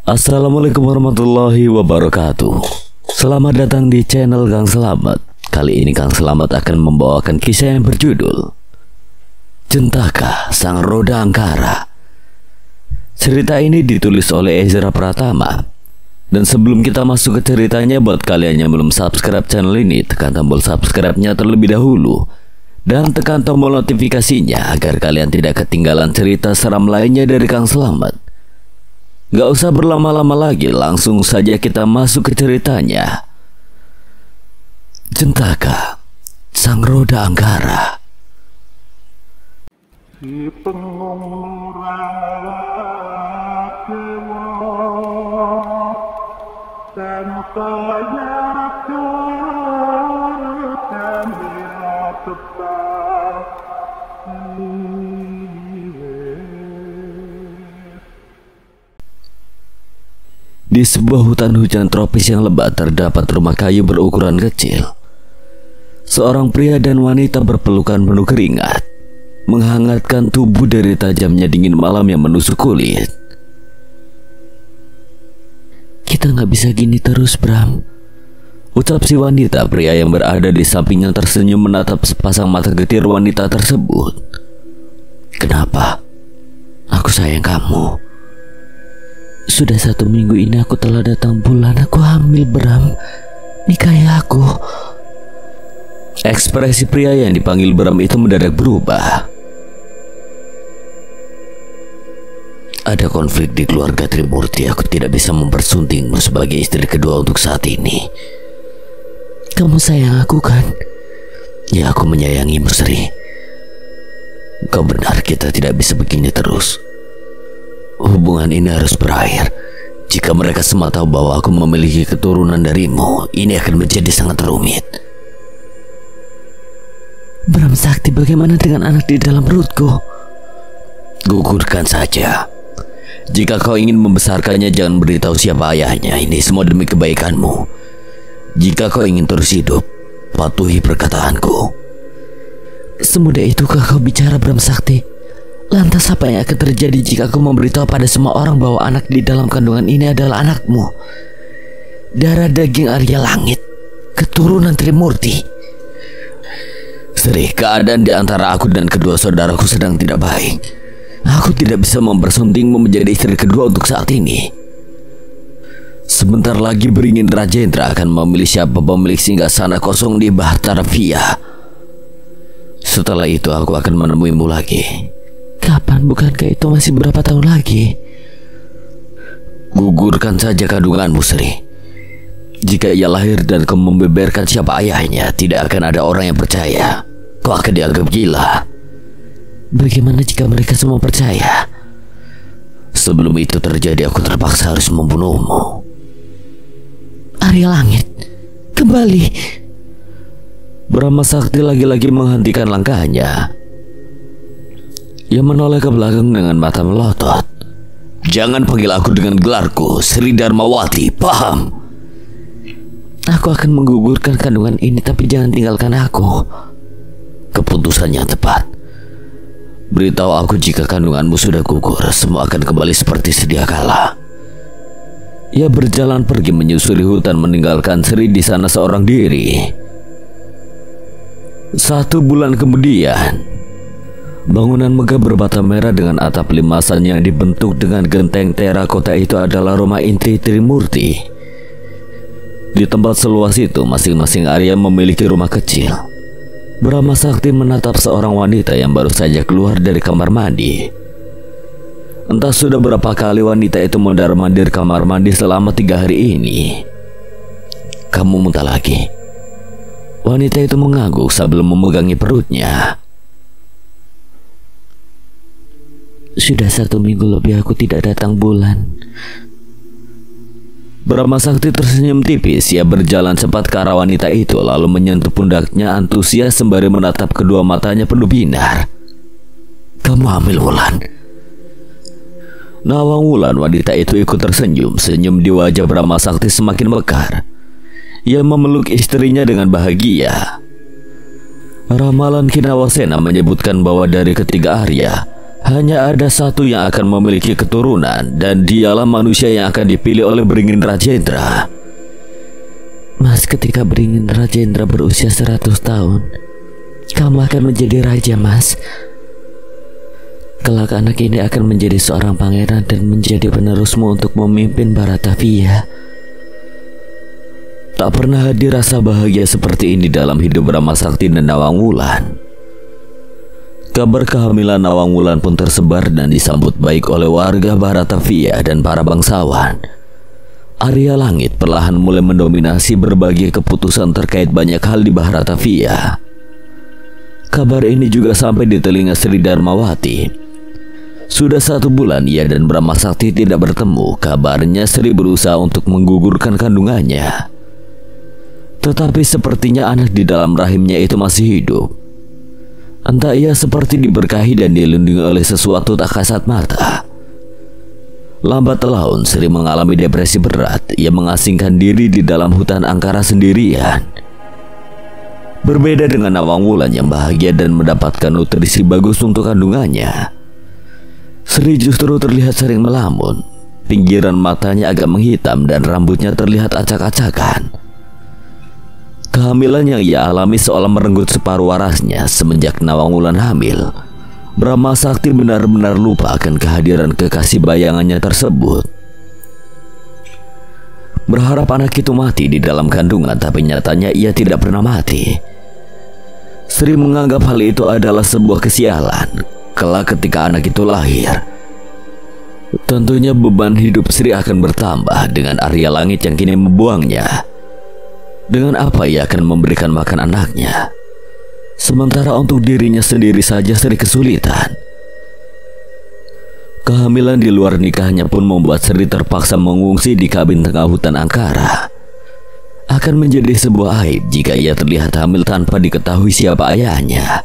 Assalamualaikum warahmatullahi wabarakatuh. Selamat datang di channel Kang Selamat. Kali ini Kang Selamat akan membawakan kisah yang berjudul Jentaka Sang Roda Angkara. Cerita ini ditulis oleh Ezra Pratama. Dan sebelum kita masuk ke ceritanya, buat kalian yang belum subscribe channel ini, tekan tombol subscribe-nya terlebih dahulu dan tekan tombol notifikasinya agar kalian tidak ketinggalan cerita seram lainnya dari Kang Selamat. Gak usah berlama-lama lagi, langsung saja kita masuk ke ceritanya. Jentaka Sang Roda Angkara. Si pengurang dewa tanpanya gembira tetap. Di sebuah hutan hujan tropis yang lebat terdapat rumah kayu berukuran kecil. Seorang pria dan wanita berpelukan penuh keringat, menghangatkan tubuh dari tajamnya dingin malam yang menusuk kulit. Kita nggak bisa gini terus, Bram, ucap si wanita. Pria yang berada di sampingnya tersenyum menatap sepasang mata getir wanita tersebut. Kenapa? Aku sayang kamu. Sudah 1 minggu ini aku telah datang bulan. Aku hamil, Bram. Nikahi aku. Ekspresi pria yang dipanggil Bram itu mendadak berubah. Ada konflik di keluarga Trimurti. Aku tidak bisa mempersuntingmu sebagai istri kedua untuk saat ini. Kamu sayang aku kan? Ya, aku menyayangimu, Sri. Kau benar, kita tidak bisa begini terus. Hubungan ini harus berakhir. Jika mereka semua tahu bahwa aku memiliki keturunan darimu, ini akan menjadi sangat rumit. Bram Sakti, bagaimana dengan anak di dalam perutku? Gugurkan saja. Jika kau ingin membesarkannya, jangan beritahu siapa ayahnya. Ini semua demi kebaikanmu. Jika kau ingin terus hidup, patuhi perkataanku. Semudah itukah kau bicara, Bram Sakti? Lantas apa yang akan terjadi jika aku memberitahu pada semua orang bahwa anak di dalam kandungan ini adalah anakmu? Darah daging Arya Langit, keturunan Trimurti. Sri, keadaan di antara aku dan kedua saudaraku sedang tidak baik. Aku tidak bisa mempersuntingmu menjadi istri kedua untuk saat ini. Sebentar lagi beringin Rajendra akan memilih siapa pemilik singgasana kosong di Bhattacharya. Setelah itu aku akan menemuimu lagi. Kapan? Bukankah itu masih berapa tahun lagi? Gugurkan saja kandunganmu, Sri. Jika ia lahir dan kau membeberkan siapa ayahnya, tidak akan ada orang yang percaya. Kau akan dianggap gila. Bagaimana jika mereka semua percaya? Sebelum itu terjadi, aku terpaksa harus membunuhmu. Arya Langit, kembali. Brahma Sakti lagi-lagi menghentikan langkahnya. Ia menoleh ke belakang dengan mata melotot. Jangan panggil aku dengan gelarku, Sri Dharmawati, paham? Aku akan menggugurkan kandungan ini, tapi jangan tinggalkan aku. Keputusan yang tepat. Beritahu aku jika kandunganmu sudah gugur, semua akan kembali seperti sedia kala. Ia berjalan pergi menyusuri hutan, meninggalkan Sri di sana seorang diri. 1 bulan kemudian, bangunan megah berbata merah dengan atap limasan yang dibentuk dengan genteng terakota itu adalah rumah inti Trimurti. Di tempat seluas itu, masing-masing Arya memiliki rumah kecil. Brahma Sakti menatap seorang wanita yang baru saja keluar dari kamar mandi. Entah sudah berapa kali wanita itu mondar-mandir kamar mandi selama 3 hari ini. Kamu muntah lagi? Wanita itu mengangguk sebelum memegangi perutnya. Sudah 1 minggu lebih aku tidak datang bulan. Brahma Sakti tersenyum tipis. Ia berjalan cepat ke arah wanita itu, lalu menyentuh pundaknya antusias sembari menatap kedua matanya penuh binar. Kamu hamil, Wulan? Nawang Wulan, wanita itu ikut tersenyum. Senyum di wajah Brahma Sakti semakin mekar. Ia memeluk istrinya dengan bahagia. Ramalan Kinawasena menyebutkan bahwa dari ketiga Arya Hanya ada satu yang akan memiliki keturunan, dan dialah manusia yang akan dipilih oleh Beringin Rajendra. Mas, ketika Beringin Rajendra berusia 100 tahun, kamu akan menjadi raja, Mas. Kelak anak ini akan menjadi seorang pangeran dan menjadi penerusmu untuk memimpin Baratavia. Tak pernah dirasa bahagia seperti ini dalam hidup Brahma Sakti dan Nawang Wulan. Kabar kehamilan Nawang Wulan pun tersebar dan disambut baik oleh warga Baratavia dan para bangsawan. Arya Langit perlahan mulai mendominasi berbagai keputusan terkait banyak hal di Baratavia. Kabar ini juga sampai di telinga Sri Darmawati. Sudah 1 bulan ia dan Brahma Sakti tidak bertemu. Kabarnya Sri berusaha untuk menggugurkan kandungannya, tetapi sepertinya anak di dalam rahimnya itu masih hidup. Entah ia seperti diberkahi dan dilindungi oleh sesuatu tak kasat mata. Lambat laun Sri mengalami depresi berat. Ia mengasingkan diri di dalam hutan angkara sendirian. Berbeda dengan Nawang Wulan yang bahagia dan mendapatkan nutrisi bagus untuk kandungannya, Sri justru terlihat sering melamun. Pinggiran matanya agak menghitam dan rambutnya terlihat acak-acakan. Kehamilan yang ia alami seolah merenggut separuh warasnya. Semenjak Nawang Wulan hamil, Brahma Sakti benar-benar lupa akan kehadiran kekasih bayangannya tersebut. Berharap anak itu mati di dalam kandungan, tapi nyatanya ia tidak pernah mati. Sri menganggap hal itu adalah sebuah kesialan. Kelak ketika anak itu lahir, tentunya beban hidup Sri akan bertambah dengan Arya Langit yang kini membuangnya. Dengan apa ia akan memberikan makan anaknya? Sementara untuk dirinya sendiri saja Sri kesulitan. Kehamilan di luar nikahnya pun membuat Sri terpaksa mengungsi di kabin tengah hutan angkara. Akan menjadi sebuah aib jika ia terlihat hamil tanpa diketahui siapa ayahnya.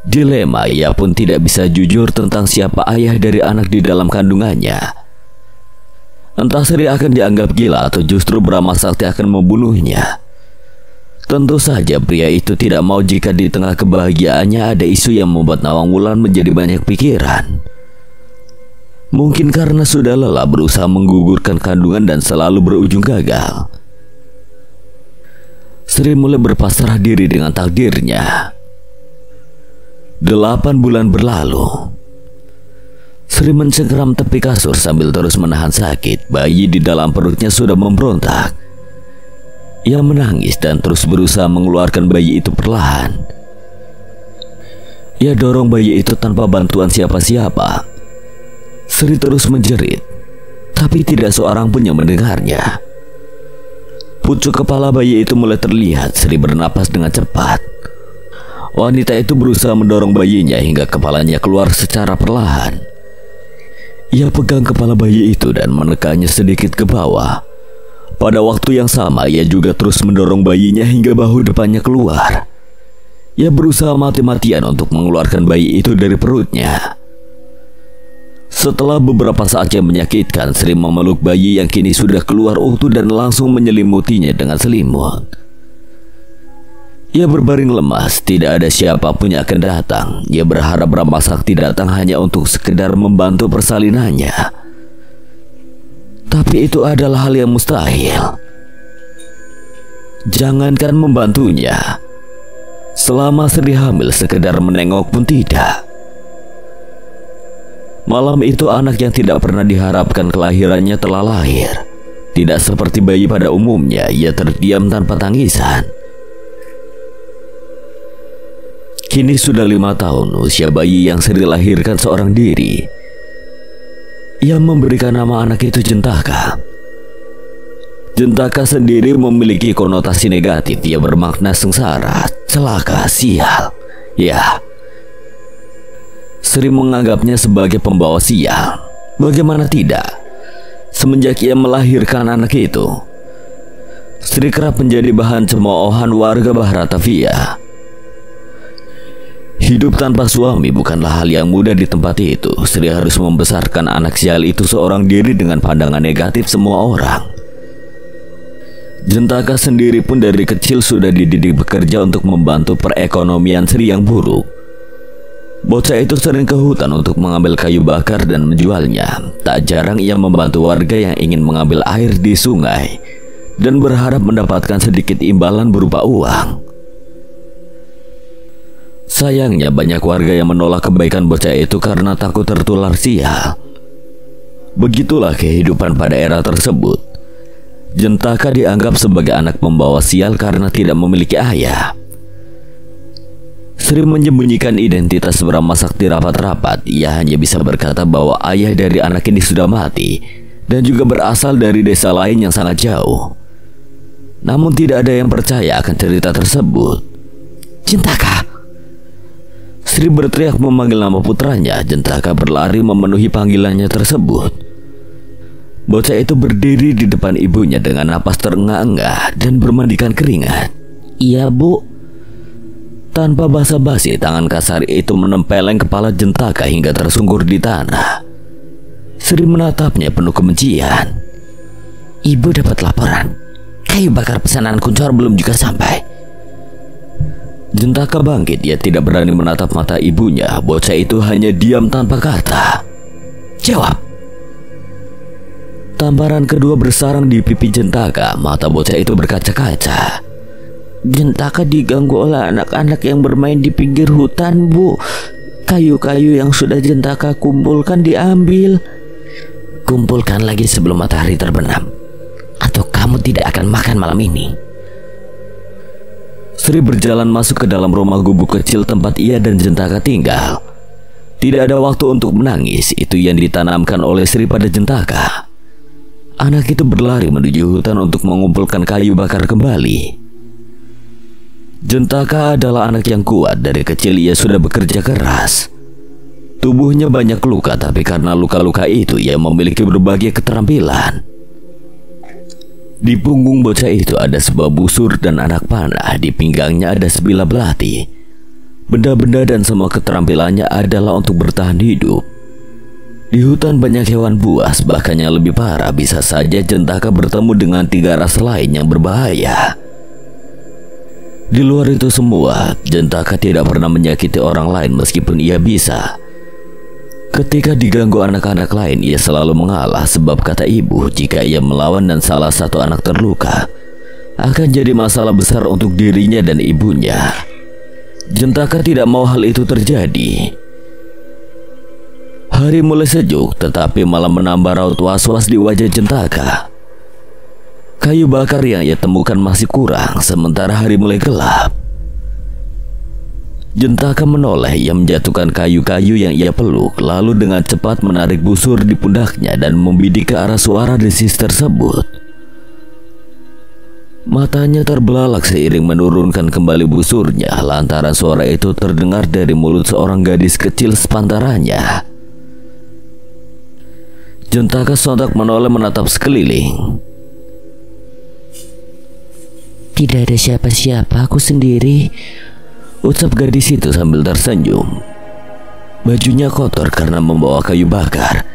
Dilema, ia pun tidak bisa jujur tentang siapa ayah dari anak di dalam kandungannya. Entah Sri akan dianggap gila atau justru Brahma Sakti akan membunuhnya. Tentu saja pria itu tidak mau jika di tengah kebahagiaannya ada isu yang membuat Nawang Wulan menjadi banyak pikiran. Mungkin karena sudah lelah berusaha menggugurkan kandungan dan selalu berujung gagal, Sri mulai berpasrah diri dengan takdirnya. 8 bulan berlalu. Sri mencengkeram tepi kasur sambil terus menahan sakit. Bayi di dalam perutnya sudah memberontak. Ia menangis dan terus berusaha mengeluarkan bayi itu perlahan. Ia dorong bayi itu tanpa bantuan siapa-siapa. Sri terus menjerit, tapi tidak seorang pun yang mendengarnya. Pucuk kepala bayi itu mulai terlihat. Sri bernapas dengan cepat. Wanita itu berusaha mendorong bayinya hingga kepalanya keluar secara perlahan. Ia pegang kepala bayi itu dan menekannya sedikit ke bawah. Pada waktu yang sama ia juga terus mendorong bayinya hingga bahu depannya keluar. Ia berusaha mati-matian untuk mengeluarkan bayi itu dari perutnya. Setelah beberapa saat yang menyakitkan, Sri memeluk bayi yang kini sudah keluar utuh dan langsung menyelimutinya dengan selimut. Ia berbaring lemas, tidak ada siapapun yang akan datang. Ia berharap Brahma Sakti datang hanya untuk sekedar membantu persalinannya. Tapi itu adalah hal yang mustahil. Jangankan membantunya, selama Sri hamil sekedar menengok pun tidak. Malam itu anak yang tidak pernah diharapkan kelahirannya telah lahir. Tidak seperti bayi pada umumnya, ia terdiam tanpa tangisan. Kini sudah 5 tahun usia bayi yang Sri lahirkan seorang diri. Ia memberikan nama anak itu Jentaka. Jentaka sendiri memiliki konotasi negatif. Ia bermakna sengsara, celaka, sial. Ya, Sri menganggapnya sebagai pembawa sial. Bagaimana tidak? Semenjak ia melahirkan anak itu, Sri kerap menjadi bahan cemoohan warga Baratavia. Hidup tanpa suami bukanlah hal yang mudah di tempat itu. Sri harus membesarkan anak sial itu seorang diri dengan pandangan negatif semua orang. Jentaka sendiri pun dari kecil sudah dididik bekerja untuk membantu perekonomian Sri yang buruk. Bocah itu sering ke hutan untuk mengambil kayu bakar dan menjualnya. Tak jarang ia membantu warga yang ingin mengambil air di sungai dan berharap mendapatkan sedikit imbalan berupa uang. Sayangnya banyak warga yang menolak kebaikan bocah itu karena takut tertular sial. Begitulah kehidupan pada era tersebut. Jentaka dianggap sebagai anak pembawa sial karena tidak memiliki ayah. Sri menyembunyikan identitas Brahma Sakti rapat-rapat. Ia hanya bisa berkata bahwa ayah dari anak ini sudah mati dan juga berasal dari desa lain yang sangat jauh. Namun tidak ada yang percaya akan cerita tersebut. Jentaka! Sri berteriak memanggil nama putranya. Jentaka berlari memenuhi panggilannya tersebut. Bocah itu berdiri di depan ibunya dengan napas terengah-engah dan bermandikan keringat. Iya, Bu. Tanpa basa-basi, tangan kasar itu menempeleng kepala Jentaka hingga tersungkur di tanah. Sri menatapnya penuh kebencian. Ibu dapat laporan. Kayu bakar pesanan Kuncoro belum juga sampai. Jentaka bangkit. Ia tidak berani menatap mata ibunya. Bocah itu hanya diam tanpa kata. Jawab. Tamparan kedua bersarang di pipi Jentaka. Mata bocah itu berkaca-kaca. Jentaka diganggu oleh anak-anak yang bermain di pinggir hutan, Bu. Kayu-kayu yang sudah Jentaka kumpulkan diambil. Kumpulkan lagi sebelum matahari terbenam, atau kamu tidak akan makan malam ini. Sri berjalan masuk ke dalam rumah gubuk kecil tempat ia dan Jentaka tinggal. Tidak ada waktu untuk menangis. Itu yang ditanamkan oleh Sri pada Jentaka. Anak itu berlari menuju hutan untuk mengumpulkan kayu bakar kembali. Jentaka adalah anak yang kuat. Dari kecil ia sudah bekerja keras. Tubuhnya banyak luka, tapi karena luka-luka itu ia memiliki berbagai keterampilan. Di punggung bocah itu ada sebuah busur dan anak panah. Di pinggangnya ada sebilah belati. Benda-benda dan semua keterampilannya adalah untuk bertahan hidup. Di hutan banyak hewan buas, bahkan yang lebih parah, bisa saja Jentaka bertemu dengan 3 ras lain yang berbahaya. Di luar itu semua, Jentaka tidak pernah menyakiti orang lain meskipun ia bisa. Ketika diganggu anak-anak lain, ia selalu mengalah sebab kata ibu, jika ia melawan dan salah satu anak terluka, akan jadi masalah besar untuk dirinya dan ibunya. Jentaka tidak mau hal itu terjadi. Hari mulai sejuk, tetapi malah menambah raut was-was di wajah Jentaka. Kayu bakar yang ia temukan masih kurang, sementara hari mulai gelap. Jentaka menoleh. Ia menjatuhkan kayu-kayu yang ia peluk, lalu dengan cepat menarik busur di pundaknya dan membidik ke arah suara desis tersebut. Matanya terbelalak seiring menurunkan kembali busurnya, lantaran suara itu terdengar dari mulut seorang gadis kecil sepantarannya. Jentaka sontak menoleh menatap sekeliling. Tidak ada siapa-siapa, aku sendiri, ucap gadis itu sambil tersenyum. Bajunya kotor karena membawa kayu bakar.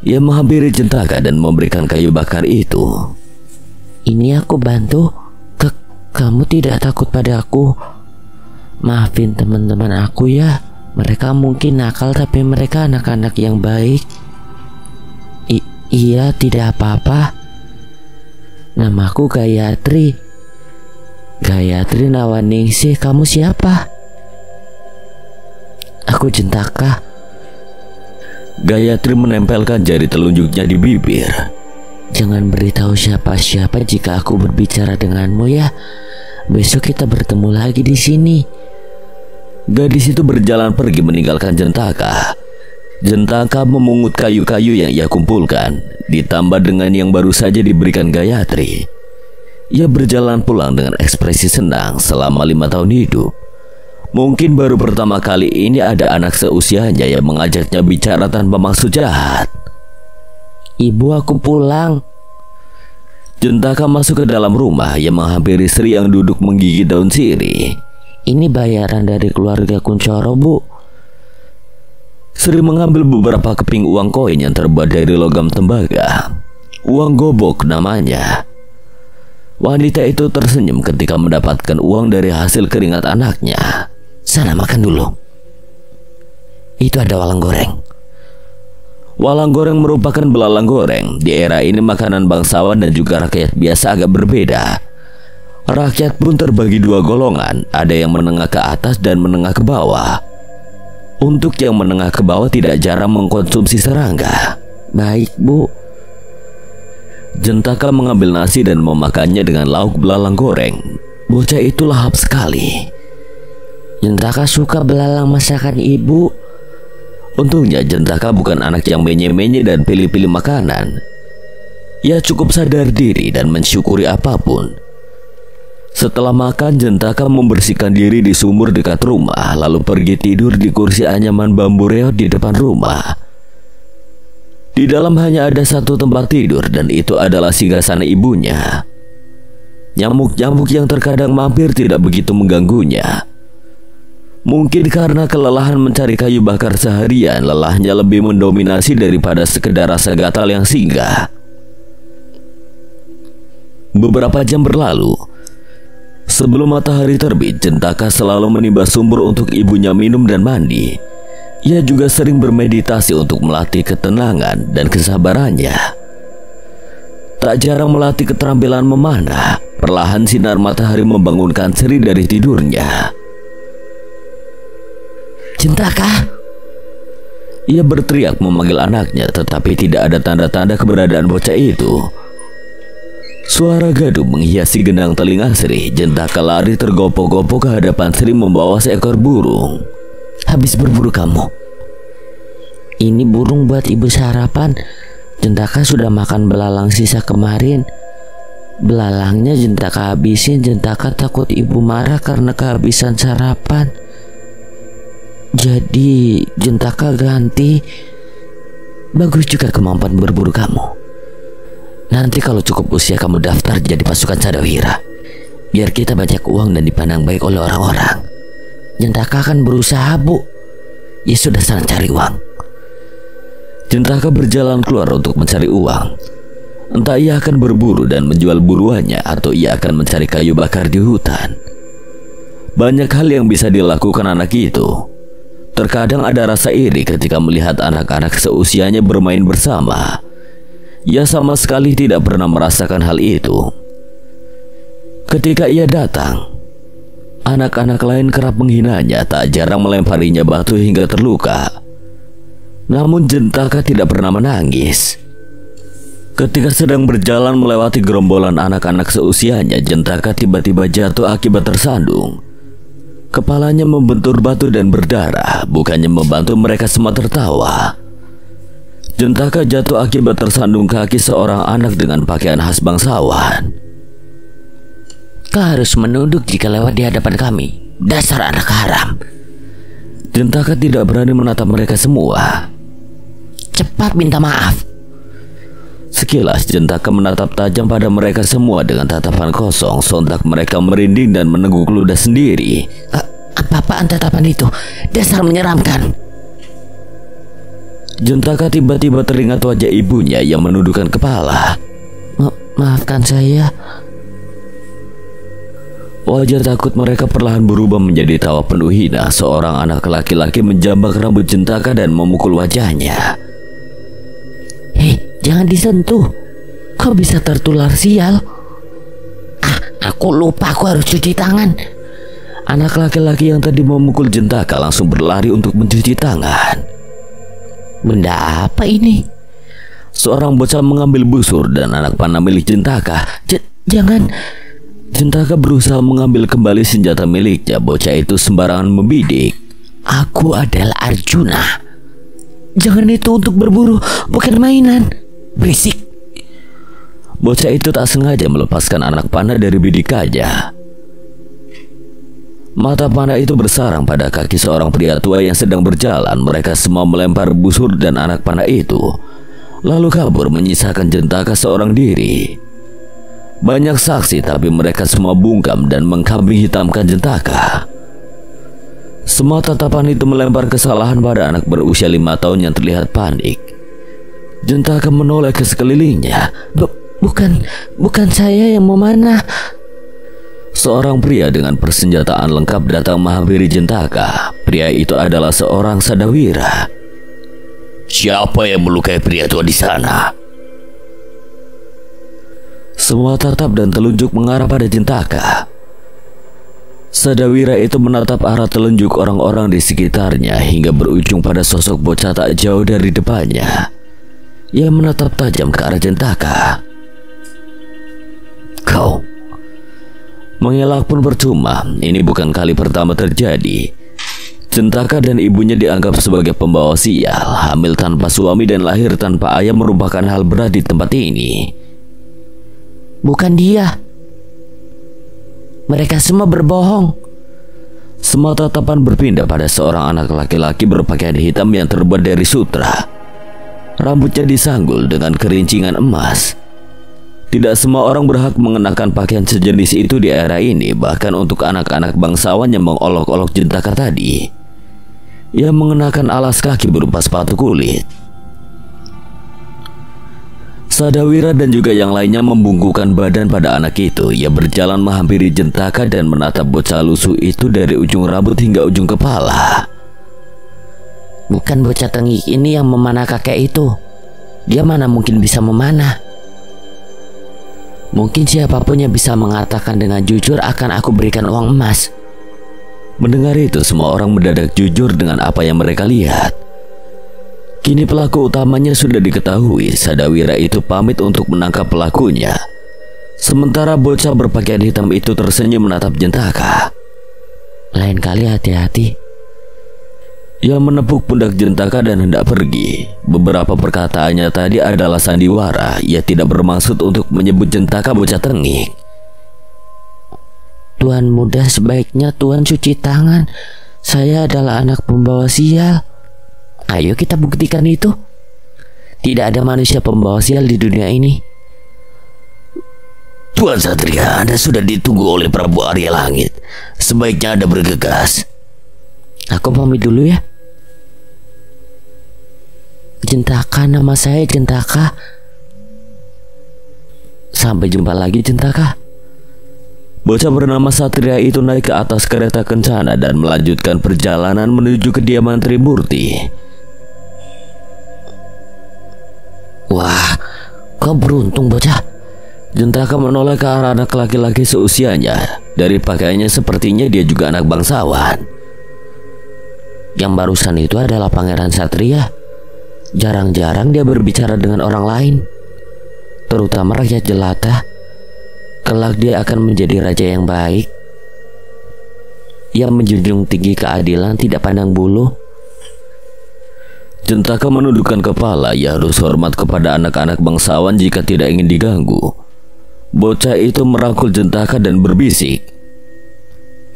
Ia menghampiri Jentaka dan memberikan kayu bakar itu. Ini aku bantu. Kamu tidak takut pada aku? Maafin teman-teman aku ya. Mereka mungkin nakal, tapi mereka anak-anak yang baik. Iya, tidak apa-apa. Namaku Gayatri. Gayatri Nawaningsih. Kamu siapa? Aku Jentaka. Gayatri menempelkan jari telunjuknya di bibir. Jangan beritahu siapa-siapa jika aku berbicara denganmu ya. Besok kita bertemu lagi di sini. Gadis itu berjalan pergi meninggalkan Jentaka. Jentaka memungut kayu-kayu yang ia kumpulkan, ditambah dengan yang baru saja diberikan Gayatri. Ia berjalan pulang dengan ekspresi senang selama 5 tahun hidup. Mungkin baru pertama kali ini ada anak seusianya yang mengajaknya bicara tanpa maksud jahat. Ibu, aku pulang. Jentaka masuk ke dalam rumah. Ia menghampiri Sri yang duduk menggigit daun sirih. Ini bayaran dari keluarga Kuncoro, Bu. Sri mengambil beberapa keping uang koin yang terbuat dari logam tembaga. Uang gobok namanya. Wanita itu tersenyum ketika mendapatkan uang dari hasil keringat anaknya. Sana makan dulu. Itu ada walang goreng. Walang goreng merupakan belalang goreng. Di era ini makanan bangsawan dan juga rakyat biasa agak berbeda. Rakyat pun terbagi dua golongan, ada yang menengah ke atas dan menengah ke bawah. Untuk yang menengah ke bawah tidak jarang mengkonsumsi serangga. Baik, Bu. Jentaka mengambil nasi dan memakannya dengan lauk belalang goreng. Bocah itu lahap sekali. Jentaka suka belalang masakan Ibu. Untungnya Jentaka bukan anak yang menye-menye dan pilih-pilih makanan. Ia cukup sadar diri dan mensyukuri apapun. Setelah makan, Jentaka membersihkan diri di sumur dekat rumah, lalu pergi tidur di kursi anyaman bambu reot di depan rumah. Di dalam hanya ada satu tempat tidur, dan itu adalah singgasana ibunya. Nyamuk-nyamuk yang terkadang mampir tidak begitu mengganggunya. Mungkin karena kelelahan mencari kayu bakar seharian, lelahnya lebih mendominasi daripada sekedar rasa gatal yang singgah. Beberapa jam berlalu. Sebelum matahari terbit, Jentaka selalu menimba sumur untuk ibunya minum dan mandi. Ia juga sering bermeditasi untuk melatih ketenangan dan kesabarannya. Tak jarang melatih keterampilan memanah. Perlahan sinar matahari membangunkan Sri dari tidurnya. Jentaka. Ia berteriak memanggil anaknya, tetapi tidak ada tanda-tanda keberadaan bocah itu. Suara gaduh menghiasi gendang telinga Sri. Jentaka lari tergopoh-gopoh ke hadapan Sri membawa seekor burung. Habis berburu kamu. Ini burung buat Ibu sarapan. Jentaka sudah makan belalang sisa kemarin. Belalangnya Jentaka habisin. Jentaka takut Ibu marah karena kehabisan sarapan. Jadi Jentaka ganti. Bagus juga kemampuan berburu kamu. Nanti kalau cukup usia kamu daftar jadi pasukan Sadawira. Biar kita banyak uang dan dipandang baik oleh orang-orang. Jentaka akan berusaha, Bu. Ya sudah, sana cari uang. Jentaka berjalan keluar untuk mencari uang. Entah ia akan berburu dan menjual buruannya, atau ia akan mencari kayu bakar di hutan. Banyak hal yang bisa dilakukan anak itu. Terkadang ada rasa iri ketika melihat anak-anak seusianya bermain bersama. Ia sama sekali tidak pernah merasakan hal itu. Ketika ia datang, anak-anak lain kerap menghinanya, tak jarang melemparinya batu hingga terluka. Namun Jentaka tidak pernah menangis. Ketika sedang berjalan melewati gerombolan anak-anak seusianya, Jentaka tiba-tiba jatuh akibat tersandung. Kepalanya membentur batu dan berdarah. Bukannya membantu, mereka semua tertawa. Jentaka jatuh akibat tersandung kaki seorang anak dengan pakaian khas bangsawan. Kau harus menunduk jika lewat di hadapan kami. Dasar anak haram. Jentaka tidak berani menatap mereka semua. Cepat minta maaf. Sekilas Jentaka menatap tajam pada mereka semua dengan tatapan kosong. Sontak mereka merinding dan meneguk ludah sendiri. Apa-apaan tatapan itu? Dasar menyeramkan. Jentaka tiba-tiba teringat wajah ibunya yang menundukkan kepala. Maafkan saya. Wajah takut mereka perlahan berubah menjadi tawa penuh hina. Seorang anak laki-laki menjambak rambut Jentaka dan memukul wajahnya. Hei, jangan disentuh. Kau bisa tertular sial. Aku lupa aku harus cuci tangan. Anak laki-laki yang tadi memukul Jentaka langsung berlari untuk mencuci tangan. Benda apa ini? Seorang bocah mengambil busur dan anak panah milik Jentaka. Jangan. Jentaka berusaha mengambil kembali senjata miliknya. Bocah itu sembarangan membidik. Aku adalah Arjuna. Jangan itu untuk berburu, bukan mainan. Berisik. Bocah itu tak sengaja melepaskan anak panah dari bidikannya. Mata panah itu bersarang pada kaki seorang pria tua yang sedang berjalan. Mereka semua melempar busur dan anak panah itu, lalu kabur menyisakan Jentaka seorang diri. Banyak saksi, tapi mereka semua bungkam dan mengkambing hitamkan Jentaka. Semua tatapan itu melempar kesalahan pada anak berusia 5 tahun yang terlihat panik. Jentaka menoleh ke sekelilingnya. Bukan saya yang memanah. Seorang pria dengan persenjataan lengkap datang menghampiri Jentaka. Pria itu adalah seorang sadawira. "Siapa yang melukai pria tua di sana?" Semua tatap dan telunjuk mengarah pada Jentaka. Sadawira itu menatap arah telunjuk orang-orang di sekitarnya hingga berujung pada sosok bocah tak jauh dari depannya. Ia menatap tajam ke arah Jentaka. "Kau..." Mengelak pun percuma, ini bukan kali pertama terjadi. Jentaka dan ibunya dianggap sebagai pembawa sial. Hamil tanpa suami dan lahir tanpa ayah merupakan hal berat di tempat ini. Bukan dia. Mereka semua berbohong. Semua tatapan berpindah pada seorang anak laki-laki berpakaian hitam yang terbuat dari sutra. Rambutnya disanggul dengan kerincingan emas. Tidak semua orang berhak mengenakan pakaian sejenis itu di era ini, bahkan untuk anak-anak bangsawan yang mengolok-olok Jentaka tadi. Ia mengenakan alas kaki berupa sepatu kulit. Sadawira dan juga yang lainnya membungkukkan badan pada anak itu. Ia berjalan menghampiri Jentaka dan menatap bocah lusuh itu dari ujung rambut hingga ujung kepala. Bukan bocah tengik ini yang memanah kakek itu. Dia mana mungkin bisa memanah. Mungkin siapapun yang bisa mengatakan dengan jujur akan aku berikan uang emas. Mendengar itu, semua orang mendadak jujur dengan apa yang mereka lihat. Kini pelaku utamanya sudah diketahui. Sadawira itu pamit untuk menangkap pelakunya. Sementara bocah berpakaian hitam itu tersenyum menatap Jentaka. Lain kali hati-hati. Ia menepuk pundak Jentaka dan hendak pergi. Beberapa perkataannya tadi adalah sandiwara. Ia tidak bermaksud untuk menyebut Jentaka bocah tengik. Tuan muda, sebaiknya Tuan cuci tangan. Saya adalah anak pembawa sial. Ayo kita buktikan itu. Tidak ada manusia pembawa sial di dunia ini. Tuan Satria, Anda sudah ditunggu oleh Prabu Arya Langit. Sebaiknya Anda bergegas. Aku pamit dulu ya. Jentaka, nama saya Jentaka. Sampai jumpa lagi Jentaka. Bocah bernama Satria itu naik ke atas kereta kencana dan melanjutkan perjalanan menuju kediaman Trimurti. Wah, kau beruntung bocah. Jentaka menoleh ke arah anak laki-laki seusianya. Dari pakaiannya sepertinya dia juga anak bangsawan. Yang barusan itu adalah Pangeran Satria. Jarang-jarang dia berbicara dengan orang lain, terutama rakyat jelata. Kelak dia akan menjadi raja yang baik. Ia menjunjung tinggi keadilan, tidak pandang bulu. Jentaka menundukkan kepala. Ia harus hormat kepada anak-anak bangsawan jika tidak ingin diganggu. Bocah itu merangkul Jentaka dan berbisik.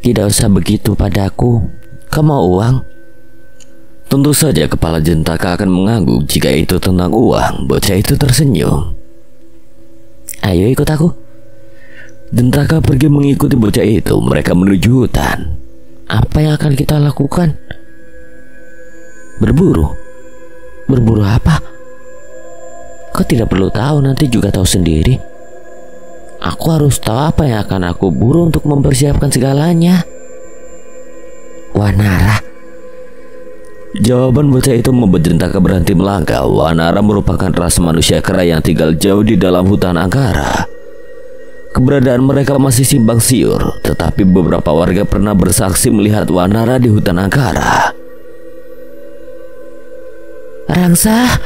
Tidak usah begitu padaku. Kau mau uang? Tentu saja kepala Jentaka akan mengangguk jika itu tentang uang. Bocah itu tersenyum. Ayo ikut aku. Jentaka pergi mengikuti bocah itu. Mereka menuju hutan. Apa yang akan kita lakukan? Berburu. Berburu apa? Kau tidak perlu tahu, nanti juga tahu sendiri. Aku harus tahu apa yang akan aku buru untuk mempersiapkan segalanya. Wanara. Jawaban bocah itu membuat Jentaka berhenti melangkah. Wanara merupakan ras manusia kera yang tinggal jauh di dalam hutan Angkara. Keberadaan mereka masih simpang siur, tetapi beberapa warga pernah bersaksi melihat Wanara di hutan Angkara. Rangsa,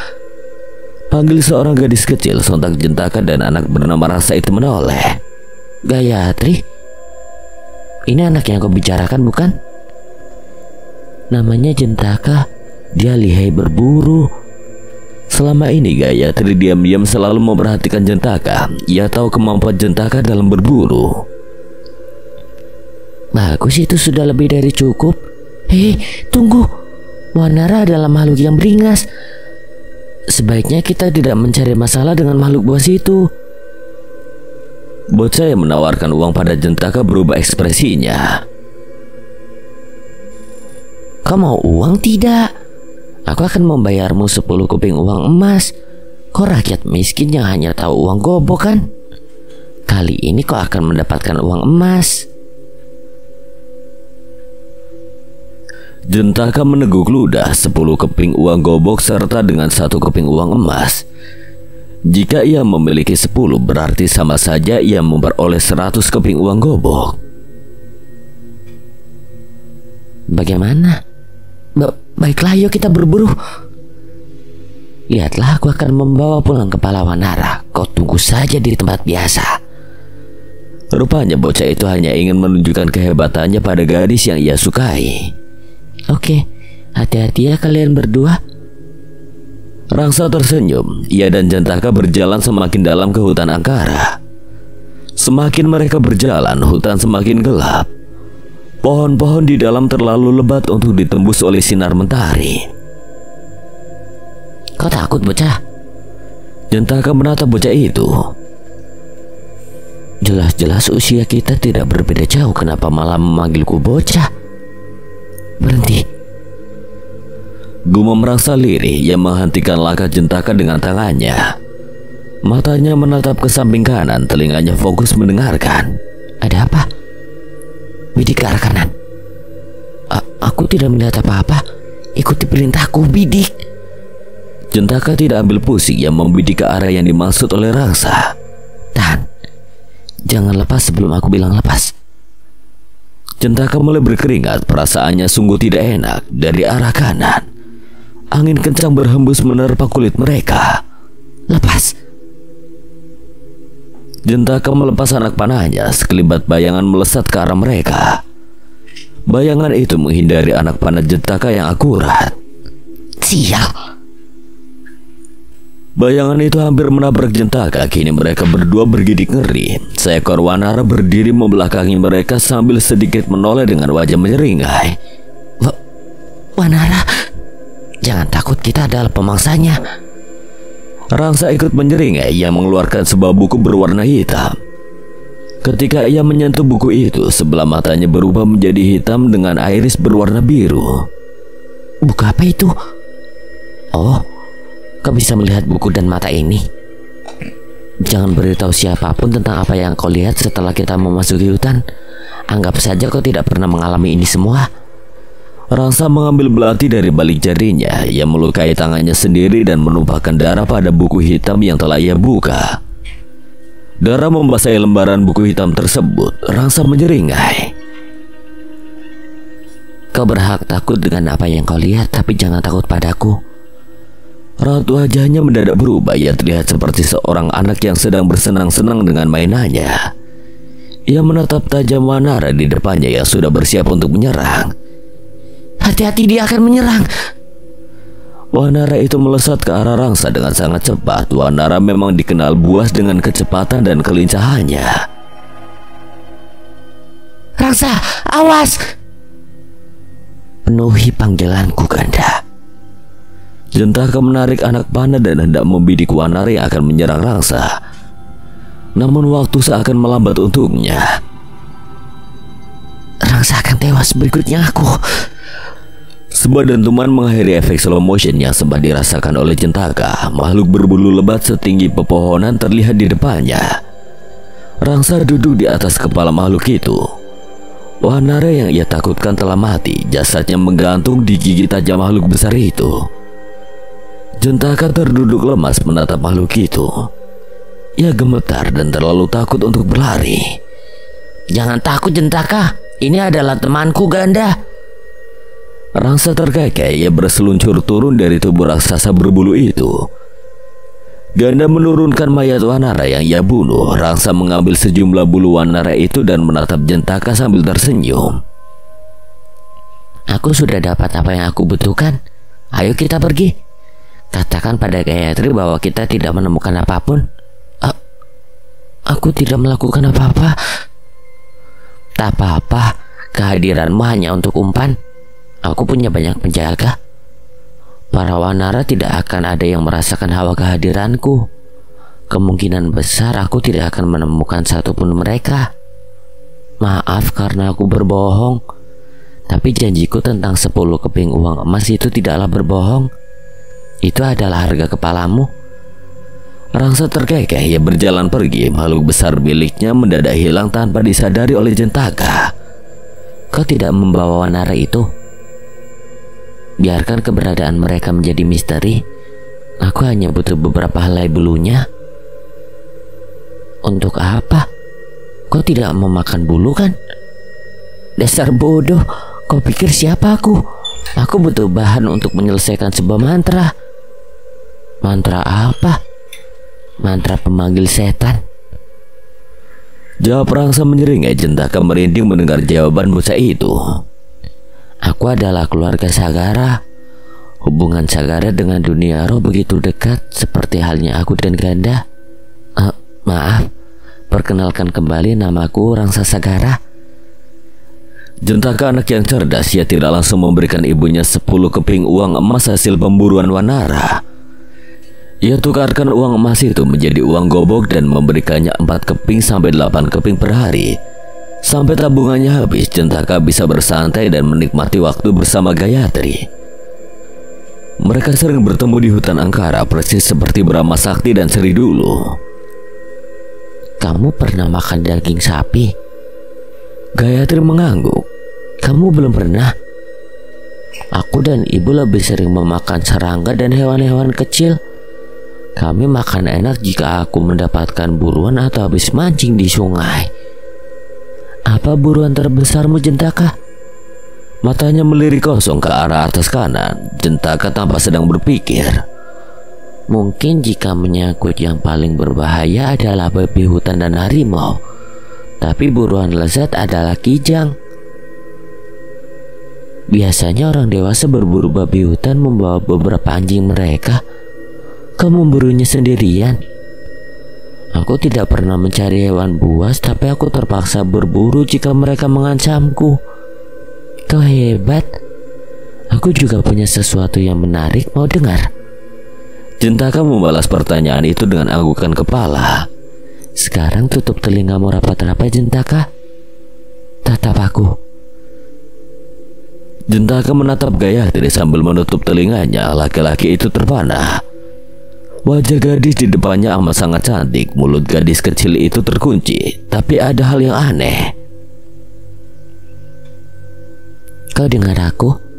panggil seorang gadis kecil. Sontak Jentaka dan anak bernama Rangsa itu menoleh. Gayatri, ini anak yang kau bicarakan bukan? Namanya Jentaka. Dia lihai berburu. Selama ini Gayatri diam-diam selalu memperhatikan Jentaka. Ia tahu kemampuan Jentaka dalam berburu. Bagus, itu sudah lebih dari cukup. Hei, tunggu. Wanara adalah makhluk yang beringas. Sebaiknya kita tidak mencari masalah dengan makhluk buas itu. Bocah yang menawarkan uang pada Jentaka berubah ekspresinya. Kau mau uang tidak? Aku akan membayarmu 10 keping uang emas. Kau rakyat miskin yang hanya tahu uang gobok kan? Kali ini kau akan mendapatkan uang emas. Jentaka meneguk ludah 10 keping uang gobok serta dengan 1 keping uang emas. Jika ia memiliki 10, berarti sama saja ia memperoleh 100 keping uang gobok. Bagaimana? Baiklah, ayo kita berburu. Lihatlah, aku akan membawa pulang kepala Wanara. Kau tunggu saja di tempat biasa. Rupanya bocah itu hanya ingin menunjukkan kehebatannya pada gadis yang ia sukai. Oke, hati-hati ya kalian berdua. Rangsa tersenyum. Ia dan Jentaka berjalan semakin dalam ke hutan angkara. Semakin mereka berjalan, hutan semakin gelap. Pohon-pohon di dalam terlalu lebat untuk ditembus oleh sinar mentari. Kau takut, bocah? Jentaka menatap bocah itu. Jelas-jelas usia kita tidak berbeda jauh. Kenapa malah memanggilku bocah? Berhenti. Gumam rasa lirih yang menghentikan langkah Jentaka dengan tangannya. Matanya menatap ke samping kanan, telinganya fokus mendengarkan. Ada apa? Bidik ke arah kanan. Aku tidak melihat apa-apa. Ikuti perintahku, bidik. Jentaka tidak ambil pusing yang membidik ke arah yang dimaksud oleh Rangsa. Tahan. Jangan lepas sebelum aku bilang lepas. Jentaka mulai berkeringat, perasaannya sungguh tidak enak. Dari arah kanan, angin kencang berhembus menerpa kulit mereka. Lepas. Jentaka melepas anak panahnya. Sekelibat bayangan melesat ke arah mereka. Bayangan itu menghindari anak panah Jentaka yang akurat. Sial. Bayangan itu hampir menabrak Jentaka. Kini mereka berdua bergidik ngeri. Seekor Wanara berdiri membelakangi mereka sambil sedikit menoleh dengan wajah menyeringai. Wanara, jangan takut, kita adalah pemangsanya. Rangsa ikut menyeringai. Ia mengeluarkan sebuah buku berwarna hitam. Ketika ia menyentuh buku itu, sebelah matanya berubah menjadi hitam dengan iris berwarna biru. Buku apa itu? Oh, kau bisa melihat buku dan mata ini. Jangan beritahu siapapun tentang apa yang kau lihat setelah kita memasuki hutan. Anggap saja kau tidak pernah mengalami ini semua. Rangsa mengambil belati dari balik jarinya. Ia melukai tangannya sendiri dan menumpahkan darah pada buku hitam yang telah ia buka. Darah membasahi lembaran buku hitam tersebut. Rangsa menyeringai. Kau berhak takut dengan apa yang kau lihat, tapi jangan takut padaku. Raut wajahnya mendadak berubah. Ia terlihat seperti seorang anak yang sedang bersenang-senang dengan mainannya. Ia menatap tajam Wanara di depannya yang sudah bersiap untuk menyerang. Hati-hati, dia akan menyerang. Wanara itu melesat ke arah Rangsa dengan sangat cepat. Wanara memang dikenal buas dengan kecepatan dan kelincahannya. Rangsa, awas! Penuhi panggilanku, Ganda. Jentaka menarik anak panah dan hendak membidik Wanara yang akan menyerang Rangsa. Namun waktu seakan melambat untuknya. Rangsa akan tewas, berikutnya aku. Sebuah dentuman mengakhiri efek slow motion yang sempat dirasakan oleh Jentaka. Makhluk berbulu lebat setinggi pepohonan terlihat di depannya. Rangsa duduk di atas kepala makhluk itu. Wanara yang ia takutkan telah mati. Jasadnya menggantung di gigi tajam makhluk besar itu. Jentaka terduduk lemas menatap makhluk itu. Ia gemetar dan terlalu takut untuk berlari. Jangan takut, Jentaka. Ini adalah temanku, Ganda. Rangsa terkekeh. Ia berseluncur turun dari tubuh raksasa berbulu itu. Ganda menurunkan mayat Wanara yang ia bunuh. Rangsa mengambil sejumlah bulu Wanara itu dan menatap Jentaka sambil tersenyum. Aku sudah dapat apa yang aku butuhkan. Ayo kita pergi. Katakan pada Gayatri bahwa kita tidak menemukan apapun. Aku tidak melakukan apa-apa. Tak apa-apa. Kehadiranmu hanya untuk umpan. Aku punya banyak penjaga. Para Wanara tidak akan ada yang merasakan hawa kehadiranku. Kemungkinan besar aku tidak akan menemukan satupun mereka. Maaf karena aku berbohong. Tapi janjiku tentang 10 keping uang emas itu tidaklah berbohong. Itu adalah harga kepalamu. Rangsa terkekeh, ia berjalan pergi. Makhluk besar miliknya mendadak hilang tanpa disadari oleh Jentaka. Kau tidak membawa wanara itu? Biarkan keberadaan mereka menjadi misteri. Aku hanya butuh beberapa helai bulunya. Untuk apa? Kau tidak memakan bulu kan? Dasar bodoh, kau pikir siapa aku? Aku butuh bahan untuk menyelesaikan sebuah mantra. Mantra apa? Mantra pemanggil setan. Jawab Rangsa menyeringai. Jentaka merinding mendengar jawaban bocah itu. Aku adalah keluarga Sagara. Hubungan Sagara dengan dunia roh begitu dekat, seperti halnya aku dan Ganda. Maaf, perkenalkan kembali, namaku Rangsa Sagara. Jentaka anak yang cerdas, ia tidak langsung memberikan ibunya 10 keping uang emas hasil pemburuan wanara. Ia tukarkan uang emas itu menjadi uang gobok dan memberikannya 4 keping sampai 8 keping per hari. Sampai tabungannya habis, Jentaka bisa bersantai dan menikmati waktu bersama Gayatri. Mereka sering bertemu di hutan Angkara, persis seperti Brahma Sakti dan Sri dulu. Kamu pernah makan daging sapi? Gayatri mengangguk. Kamu belum pernah? Aku dan ibu lebih sering memakan serangga dan hewan-hewan kecil. Kami makan enak jika aku mendapatkan buruan atau habis mancing di sungai. Apa buruan terbesarmu, Jentaka? Matanya melirik kosong ke arah atas kanan. Jentaka tampak sedang berpikir. Mungkin jika menyangkut yang paling berbahaya adalah babi hutan dan harimau, tapi buruan lezat adalah kijang. Biasanya orang dewasa berburu babi hutan membawa beberapa anjing mereka. Kau memburunya sendirian. Aku tidak pernah mencari hewan buas, tapi aku terpaksa berburu jika mereka mengancamku. Kau hebat. Aku juga punya sesuatu yang menarik, mau dengar? Jentaka membalas pertanyaan itu dengan anggukan kepala. Sekarang tutup telingamu rapat-rapat, Jentaka. Tatap aku. Jentaka menatap Gayatri sambil menutup telinganya. Laki-laki itu terpana. Wajah gadis di depannya amat sangat cantik. Mulut gadis kecil itu terkunci. Tapi ada hal yang aneh. Kau dengar aku?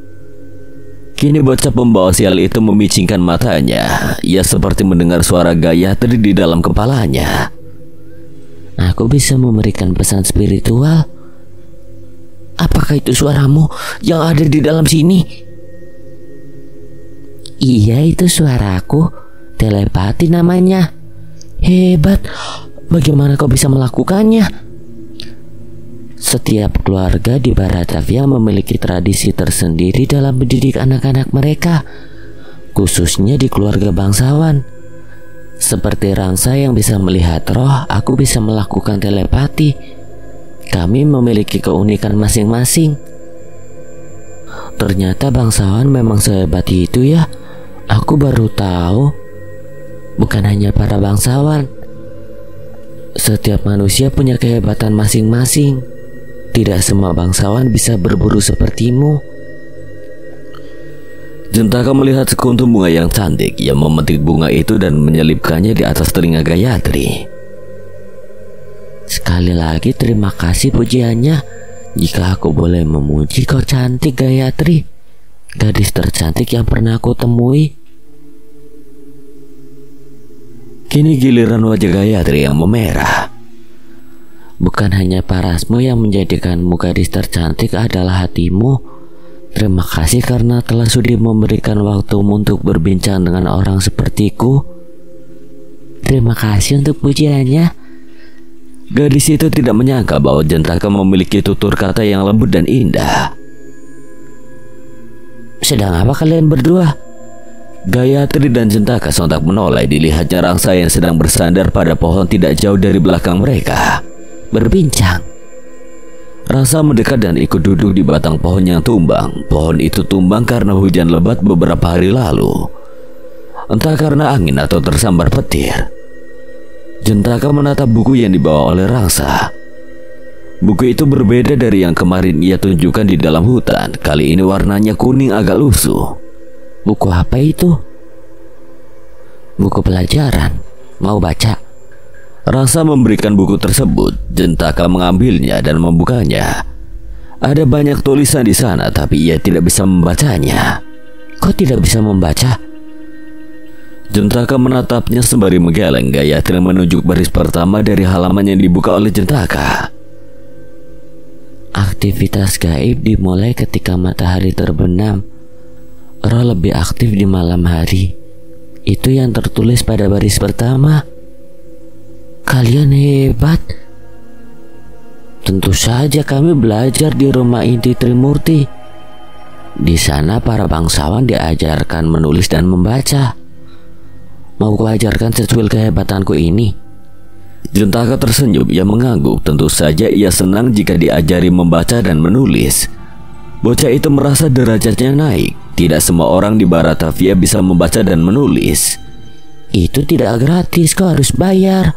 Kini bocah pembawa sial itu memicingkan matanya. Ia seperti mendengar suara Gayatri di dalam kepalanya. Aku bisa memberikan pesan spiritual. Apakah itu suaramu yang ada di dalam sini? Iya, itu suaraku. Telepati namanya. Hebat. Bagaimana kau bisa melakukannya? Setiap keluarga di Baratavia memiliki tradisi tersendiri dalam mendidik anak-anak mereka, khususnya di keluarga bangsawan. Seperti Rangsa yang bisa melihat roh, aku bisa melakukan telepati. Kami memiliki keunikan masing-masing. Ternyata bangsawan memang sehebat itu ya. Aku baru tahu. Bukan hanya para bangsawan, setiap manusia punya kehebatan masing-masing. Tidak semua bangsawan bisa berburu sepertimu. Jentaka melihat sekuntum bunga yang cantik. Ia memetik bunga itu dan menyelipkannya di atas telinga Gayatri. Sekali lagi terima kasih pujiannya. Jika aku boleh memuji, kau cantik, Gayatri. Gadis tercantik yang pernah aku temui. Kini giliran wajah Gayatri yang memerah. Bukan hanya parasmu yang menjadikanmu gadis tercantik, adalah hatimu. Terima kasih karena telah sudi memberikan waktumu untuk berbincang dengan orang sepertiku. Terima kasih untuk pujiannya. Gadis itu tidak menyangka bahwa Jentaka memiliki tutur kata yang lembut dan indah. Sedang apa kalian berdua? Gayatri dan Jentaka sontak menoleh dilihatnya Rangsa yang sedang bersandar pada pohon tidak jauh dari belakang mereka. Berbincang. Rangsa mendekat dan ikut duduk di batang pohon yang tumbang. Pohon itu tumbang karena hujan lebat beberapa hari lalu. Entah karena angin atau tersambar petir. Jentaka menatap buku yang dibawa oleh Rangsa. Buku itu berbeda dari yang kemarin ia tunjukkan di dalam hutan. Kali ini warnanya kuning agak lusuh. Buku apa itu? Buku pelajaran. Mau baca? Rangsa memberikan buku tersebut. Jentaka mengambilnya dan membukanya. Ada banyak tulisan di sana, tapi ia tidak bisa membacanya. Kau tidak bisa membaca? Jentaka menatapnya sembari menggeleng. Gayatri menunjuk baris pertama dari halaman yang dibuka oleh Jentaka. Aktivitas gaib dimulai ketika matahari terbenam. Roh lebih aktif di malam hari. Itu yang tertulis pada baris pertama. Kalian hebat. Tentu saja kami belajar di rumah inti Trimurti. Di sana para bangsawan diajarkan menulis dan membaca. Mau kuajarkan sesuai kehebatanku ini? Jentaka tersenyum. Ia mengangguk. Tentu saja ia senang jika diajari membaca dan menulis. Bocah itu merasa derajatnya naik. Tidak semua orang di Baratavia bisa membaca dan menulis. Itu tidak gratis, kau harus bayar.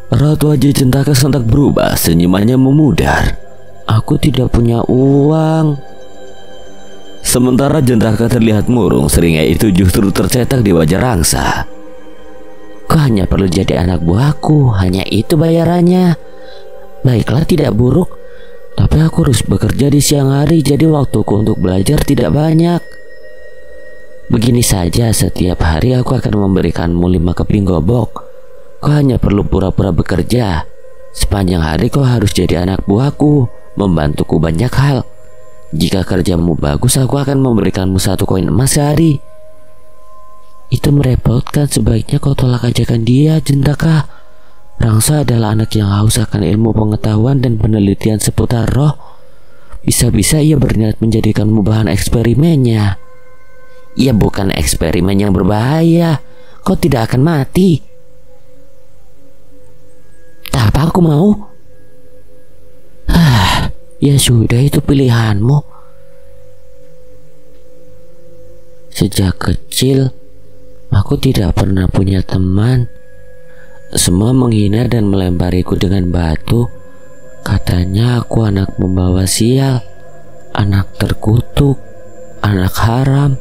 Raut wajah Jentaka sontak berubah. Senyumannya memudar. Aku tidak punya uang. Sementara Jentaka terlihat murung. Seringai itu justru tercetak di wajah Rangsa. Kau hanya perlu jadi anak buahku, hanya itu bayarannya. Baiklah, tidak buruk. Tapi aku harus bekerja di siang hari, jadi waktuku untuk belajar tidak banyak. Begini saja, setiap hari aku akan memberikanmu 5 keping gobok. Kau hanya perlu pura-pura bekerja. Sepanjang hari kau harus jadi anak buahku, membantuku banyak hal. Jika kerjamu bagus, aku akan memberikanmu 1 koin emas sehari. Itu merepotkan, sebaiknya kau tolak ajakan dia, Jentaka. Rangsa adalah anak yang haus akan ilmu pengetahuan dan penelitian seputar roh. Bisa-bisa ia berniat menjadikanmu bahan eksperimennya. Ia bukan eksperimen yang berbahaya. Kau tidak akan mati. Tak apa, aku mau. Ya sudah, itu pilihanmu. Sejak kecil aku tidak pernah punya teman. Semua menghina dan melempariku dengan batu. Katanya aku anak membawa sial, anak terkutuk, anak haram.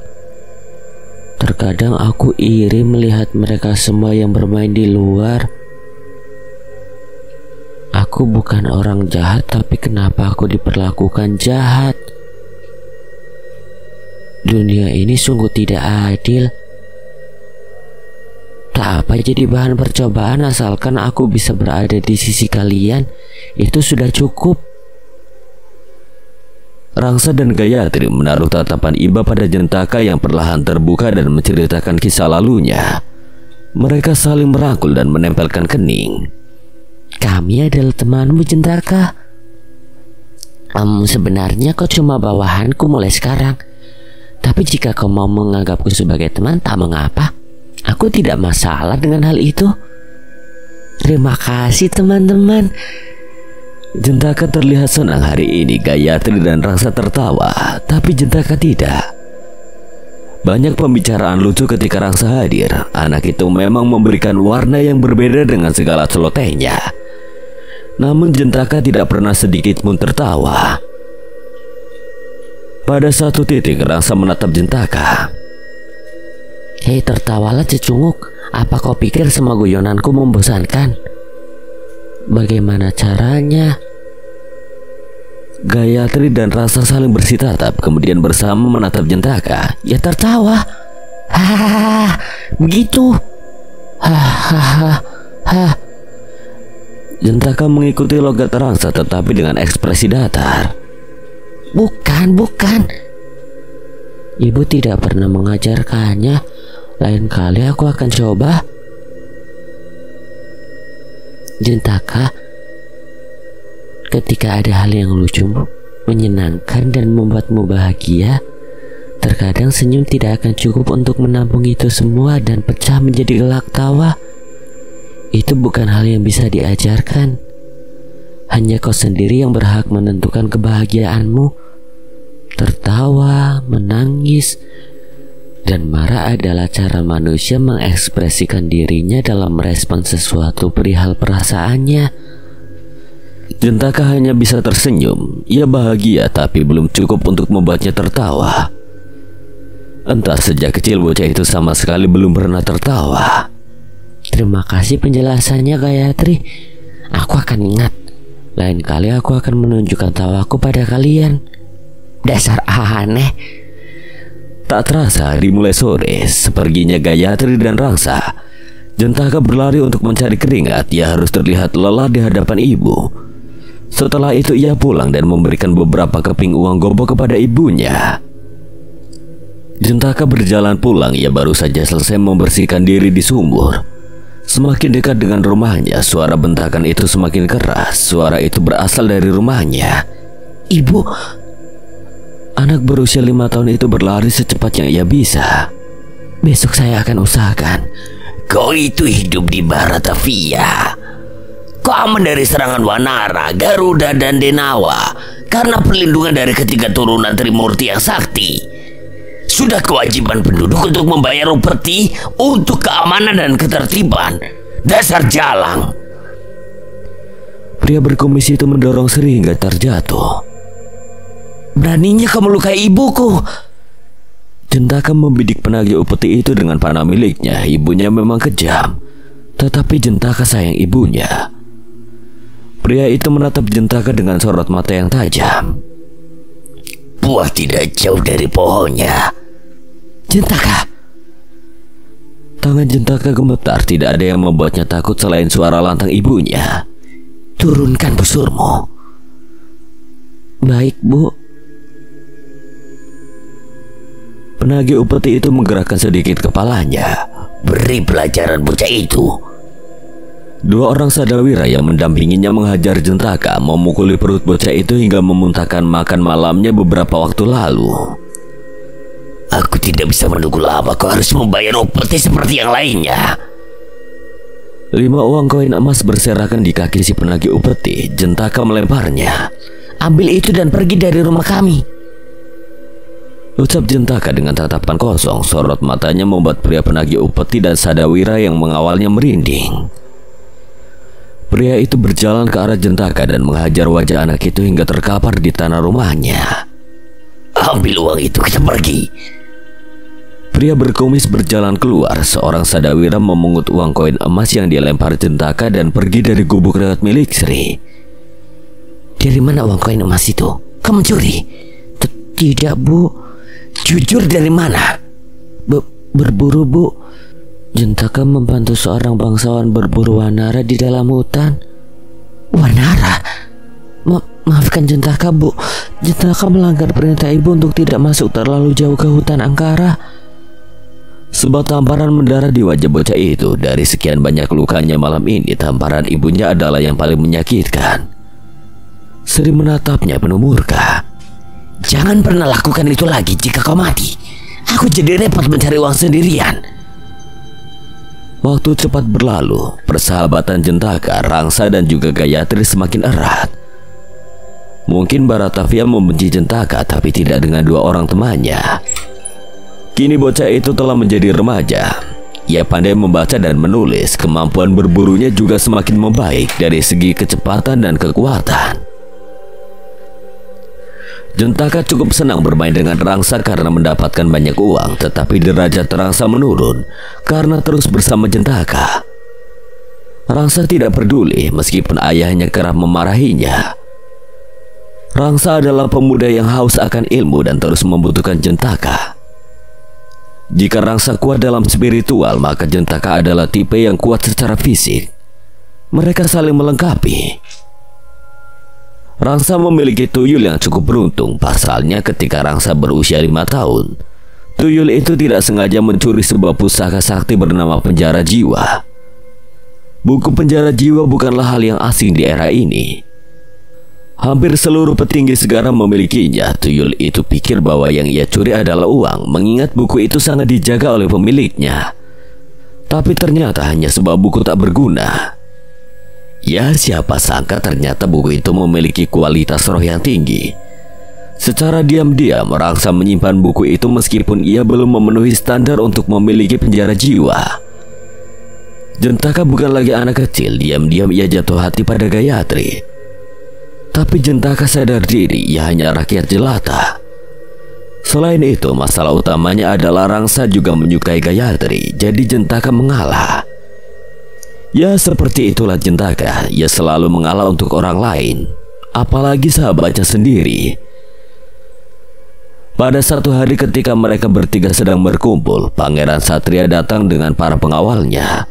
Terkadang aku iri melihat mereka semua yang bermain di luar. Aku bukan orang jahat, tapi kenapa aku diperlakukan jahat? Dunia ini sungguh tidak adil. Tak apa jadi bahan percobaan, asalkan aku bisa berada di sisi kalian, itu sudah cukup. Rangsa dan Gayatri menaruh tatapan iba pada Jentaka yang perlahan terbuka dan menceritakan kisah lalunya. Mereka saling merangkul dan menempelkan kening. Kami adalah temanmu, Jentaka. Sebenarnya kau cuma bawahanku mulai sekarang. Tapi jika kau mau menganggapku sebagai teman, tak mengapa. Aku tidak masalah dengan hal itu. Terima kasih, teman-teman. Jentaka terlihat senang hari ini. Gayatri dan Rangsa tertawa, tapi Jentaka tidak. Banyak pembicaraan lucu ketika Rangsa hadir. Anak itu memang memberikan warna yang berbeda dengan segala celotehnya. Namun Jentaka tidak pernah sedikit pun tertawa. Pada satu titik Rangsa menatap Jentaka. Hei, tertawalah cecunguk. Apa kau pikir semua guyonanku membosankan? Bagaimana caranya? Gayatri dan Rangsa saling bersitatap, kemudian bersama menatap Jentaka. Ya tertawa. Hahaha, begitu. Hahaha. Jentaka mengikuti logat Rangsa tetapi dengan ekspresi datar. Bukan. Ibu tidak pernah mengajarkannya. Lain kali aku akan coba. Jentaka, ketika ada hal yang lucu, menyenangkan dan membuatmu bahagia, terkadang senyum tidak akan cukup untuk menampung itu semua dan pecah menjadi gelak tawa. Itu bukan hal yang bisa diajarkan. Hanya kau sendiri yang berhak menentukan kebahagiaanmu. Tertawa, menangis, dan marah adalah cara manusia mengekspresikan dirinya dalam merespon sesuatu perihal perasaannya. Jentaka hanya bisa tersenyum. Ia bahagia tapi belum cukup untuk membuatnya tertawa. Entah sejak kecil bocah itu sama sekali belum pernah tertawa. Terima kasih penjelasannya Gayatri. Aku akan ingat. Lain kali aku akan menunjukkan tawaku pada kalian. Dasar aneh. Tak terasa dimulai sore, seperginya Gayatri dan Rangsa. Jentaka berlari untuk mencari keringat. Ia harus terlihat lelah di hadapan ibu. Setelah itu ia pulang dan memberikan beberapa keping uang gobok kepada ibunya. Jentaka berjalan pulang. Ia baru saja selesai membersihkan diri di sumur. Semakin dekat dengan rumahnya, suara bentakan itu semakin keras. Suara itu berasal dari rumahnya. Ibu. Anak berusia 5 tahun itu berlari secepat yang ia bisa. Besok saya akan usahakan. Kau itu hidup di Baratavia. Kau aman dari serangan Wanara, Garuda, dan Denawa karena perlindungan dari ketiga turunan Trimurti yang sakti. Sudah kewajiban penduduk untuk membayar upeti untuk keamanan dan ketertiban. Dasar jalang. Pria berkumis itu mendorong Sri hingga terjatuh. Beraninya kau melukai ibuku. Jentaka membidik penagih upeti itu dengan panah miliknya. Ibunya memang kejam, tetapi Jentaka sayang ibunya. Pria itu menatap Jentaka dengan sorot mata yang tajam. Buah tidak jauh dari pohonnya. Jentaka. Tangan Jentaka gemetar. Tidak ada yang membuatnya takut selain suara lantang ibunya. Turunkan busurmu. Baik, Bu. Penagih upeti itu menggerakkan sedikit kepalanya. Beri pelajaran bocah itu. 2 orang sadawira yang mendampinginya menghajar Jentaka, memukuli perut bocah itu hingga memuntahkan makan malamnya beberapa waktu lalu. Aku tidak bisa menunggu lama. Kau harus membayar upeti seperti yang lainnya. 5 uang koin emas berserakan di kaki si penagih upeti. Jentaka melemparnya. Ambil itu dan pergi dari rumah kami. Ucap Jentaka dengan tatapan kosong. Sorot matanya membuat pria penagih upeti dan sadawira yang mengawalnya merinding. Pria itu berjalan ke arah Jentaka dan menghajar wajah anak itu hingga terkapar di tanah rumahnya. Ambil uang itu, kita pergi. Pria berkumis berjalan keluar. Seorang sadawira memungut uang koin emas yang dilempar Jentaka dan pergi dari gubuk reot milik Sri. Dari mana uang koin emas itu? Kamu curi? Tidak, Bu. Jujur, dari mana? Berburu, Bu. Jentaka membantu seorang bangsawan berburu Wanara di dalam hutan. Wanara? Maafkan Jentaka, Bu. Jentaka melanggar perintah ibu untuk tidak masuk terlalu jauh ke hutan Angkara. Sebuah tamparan mendarat di wajah bocah itu. Dari sekian banyak lukanya malam ini, tamparan ibunya adalah yang paling menyakitkan. Sri menatapnya penuh murka. Jangan pernah lakukan itu lagi. Jika kau mati, aku jadi repot mencari uang sendirian. Waktu cepat berlalu. Persahabatan Jentaka, Rangsa, dan juga Gayatri semakin erat. Mungkin Baratavia membenci Jentaka, tapi tidak dengan 2 orang temannya. Kini bocah itu telah menjadi remaja. Ia pandai membaca dan menulis. Kemampuan berburunya juga semakin membaik dari segi kecepatan dan kekuatan. Jentaka cukup senang bermain dengan Rangsa karena mendapatkan banyak uang, tetapi derajat Rangsa menurun karena terus bersama Jentaka. Rangsa tidak peduli meskipun ayahnya kerap memarahinya. Rangsa adalah pemuda yang haus akan ilmu dan terus membutuhkan Jentaka. Jika Rangsa kuat dalam spiritual, maka Jentaka adalah tipe yang kuat secara fisik. Mereka saling melengkapi. Rangsa memiliki tuyul yang cukup beruntung. Pasalnya ketika Rangsa berusia 5 tahun, tuyul itu tidak sengaja mencuri sebuah pusaka sakti bernama Penjara Jiwa. Buku Penjara Jiwa bukanlah hal yang asing di era ini. Hampir seluruh petinggi segara memilikinya. Tuyul itu pikir bahwa yang ia curi adalah uang, mengingat buku itu sangat dijaga oleh pemiliknya. Tapi ternyata hanya sebuah buku tak berguna. Ya, siapa sangka ternyata buku itu memiliki kualitas roh yang tinggi. Secara diam-diam Rangsa menyimpan buku itu meskipun ia belum memenuhi standar untuk memiliki penjara jiwa. Jentaka bukan lagi anak kecil. Diam-diam ia jatuh hati pada Gayatri. Tapi Jentaka sadar diri ia hanya rakyat jelata. Selain itu, masalah utamanya adalah Rangsa juga menyukai Gayatri. Jadi Jentaka mengalah. Ya seperti itulah Jentaka, ia selalu mengalah untuk orang lain, apalagi sahabatnya sendiri. Pada satu hari ketika mereka bertiga sedang berkumpul, Pangeran Satria datang dengan para pengawalnya.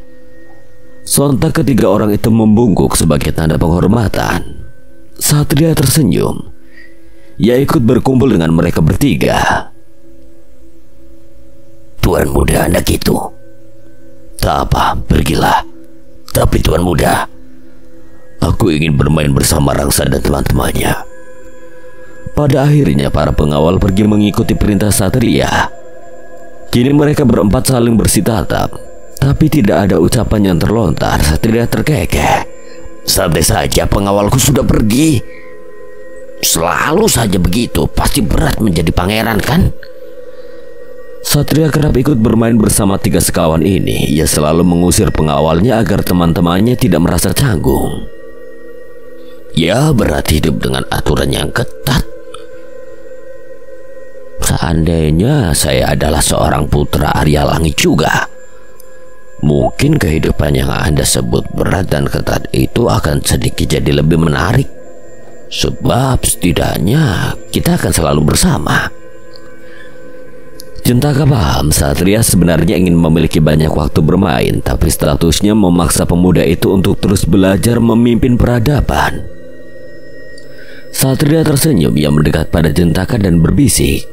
Sontak ketiga orang itu membungkuk sebagai tanda penghormatan. Satria tersenyum. Ia ikut berkumpul dengan mereka bertiga. Tuan muda anak itu. Tak apa, pergilah. Tapi Tuan muda, aku ingin bermain bersama Rangsa dan teman-temannya. Pada akhirnya para pengawal pergi mengikuti perintah Satria. Kini mereka berempat saling bersitatap, tapi tidak ada ucapan yang terlontar. Satria terkekeh. Santai saja, pengawalku sudah pergi. Selalu saja begitu, pasti berat menjadi pangeran kan? Satria kerap ikut bermain bersama tiga sekawan ini. Ia selalu mengusir pengawalnya agar teman-temannya tidak merasa canggung. Ya, berat hidup dengan aturan yang ketat. Seandainya saya adalah seorang putra Arya Langit juga, mungkin kehidupan yang Anda sebut berat dan ketat itu akan sedikit jadi lebih menarik. Sebab setidaknya kita akan selalu bersama. Jentaka paham Satria sebenarnya ingin memiliki banyak waktu bermain, tapi statusnya memaksa pemuda itu untuk terus belajar memimpin peradaban. Satria tersenyum. Ia mendekat pada Jentaka dan berbisik.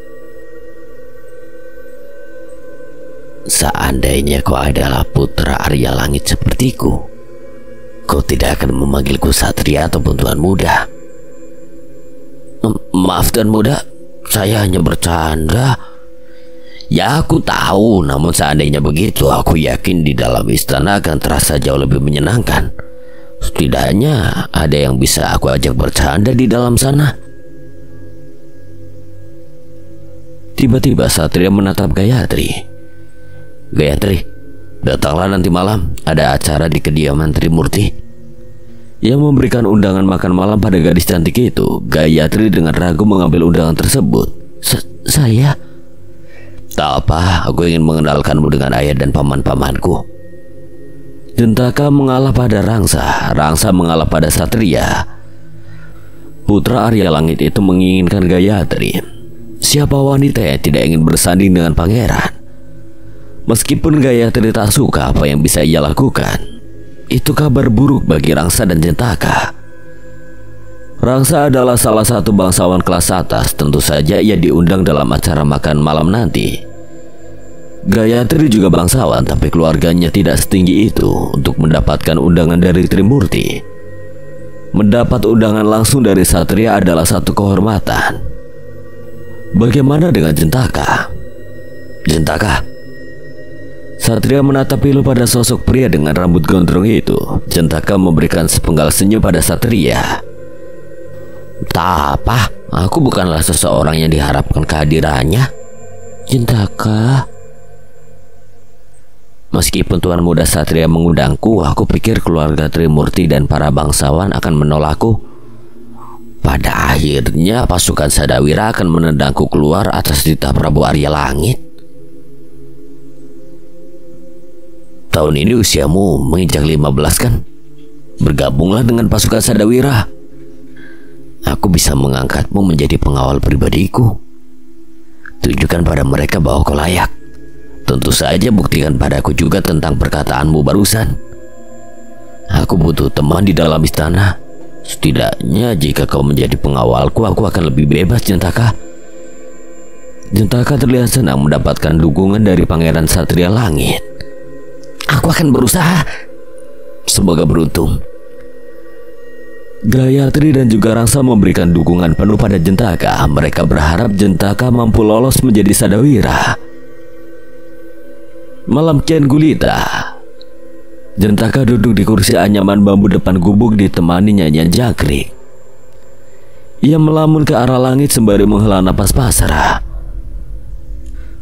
Seandainya kau adalah putra Arya Langit sepertiku, kau tidak akan memanggilku Satria ataupun Tuan Muda. Maaf Tuan Muda, saya hanya bercanda. Ya aku tahu, namun seandainya begitu, aku yakin di dalam istana akan terasa jauh lebih menyenangkan. Setidaknya ada yang bisa aku ajak bercanda di dalam sana. Tiba-tiba Satria menatap Gayatri. Gayatri, datanglah nanti malam, ada acara di kediaman Trimurti. Ia memberikan undangan makan malam pada gadis cantik itu. Gayatri dengan ragu mengambil undangan tersebut. Saya? Tak apa, aku ingin mengenalkanmu dengan ayah dan paman-pamanku. Jentaka mengalah pada Rangsa. Rangsa mengalah pada Satria. Putra Arya Langit itu menginginkan Gayatri. Siapa wanita yang tidak ingin bersanding dengan pangeran? Meskipun Gayatri tak suka apa yang bisa ia lakukan, itu kabar buruk bagi Rangsa dan Jentaka. Rangsa adalah salah satu bangsawan kelas atas. Tentu saja ia diundang dalam acara makan malam nanti. Gayatri juga bangsawan, tapi keluarganya tidak setinggi itu untuk mendapatkan undangan dari Trimurti. Mendapat undangan langsung dari Satria adalah satu kehormatan. Bagaimana dengan Jentaka? Jentaka. Satria menatap pilu pada sosok pria dengan rambut gondrong itu. Jentaka memberikan sepenggal senyum pada Satria. Tak apa, aku bukanlah seseorang yang diharapkan kehadirannya. Jentaka, meskipun Tuan Muda Satria mengundangku, aku pikir keluarga Trimurti dan para bangsawan akan menolakku. Pada akhirnya pasukan Sadawira akan menendangku keluar atas titah Prabu Arya Langit. Tahun ini usiamu menginjak 15 kan? Bergabunglah dengan pasukan Sadawira. Aku bisa mengangkatmu menjadi pengawal pribadiku. Tunjukkan pada mereka bahwa kau layak. Tentu saja buktikan padaku juga tentang perkataanmu barusan. Aku butuh teman di dalam istana. Setidaknya jika kau menjadi pengawalku, aku akan lebih bebas, Jentaka. Jentaka terlihat senang mendapatkan dukungan dari Pangeran Satria Langit. Aku akan berusaha. Semoga beruntung. Gayatri dan juga Rangsa memberikan dukungan penuh pada Jentaka. Mereka berharap Jentaka mampu lolos menjadi Sadawira. Malam kian gulita. Jentaka duduk di kursi anyaman bambu depan gubuk ditemani nyanyian jangkrik. Ia melamun ke arah langit sembari menghela napas pasrah.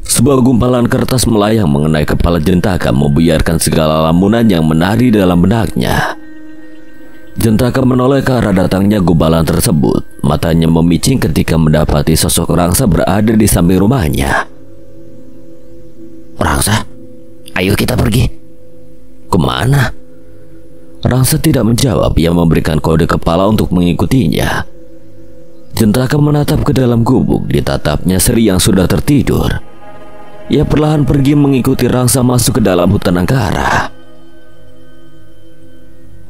Sebuah gumpalan kertas melayang mengenai kepala Jentaka, membuyarkan segala lamunan yang menari dalam benaknya. Jentaka menoleh ke arah datangnya gumpalan tersebut. Matanya memicing ketika mendapati sosok Rangsa berada di samping rumahnya. Rangsa, ayo kita pergi. Kemana? Rangsa tidak menjawab. Ia memberikan kode kepala untuk mengikutinya. Jentaka menatap ke dalam gubuk. Ditatapnya Sri yang sudah tertidur. Ia perlahan pergi mengikuti Rangsa masuk ke dalam hutan angkara.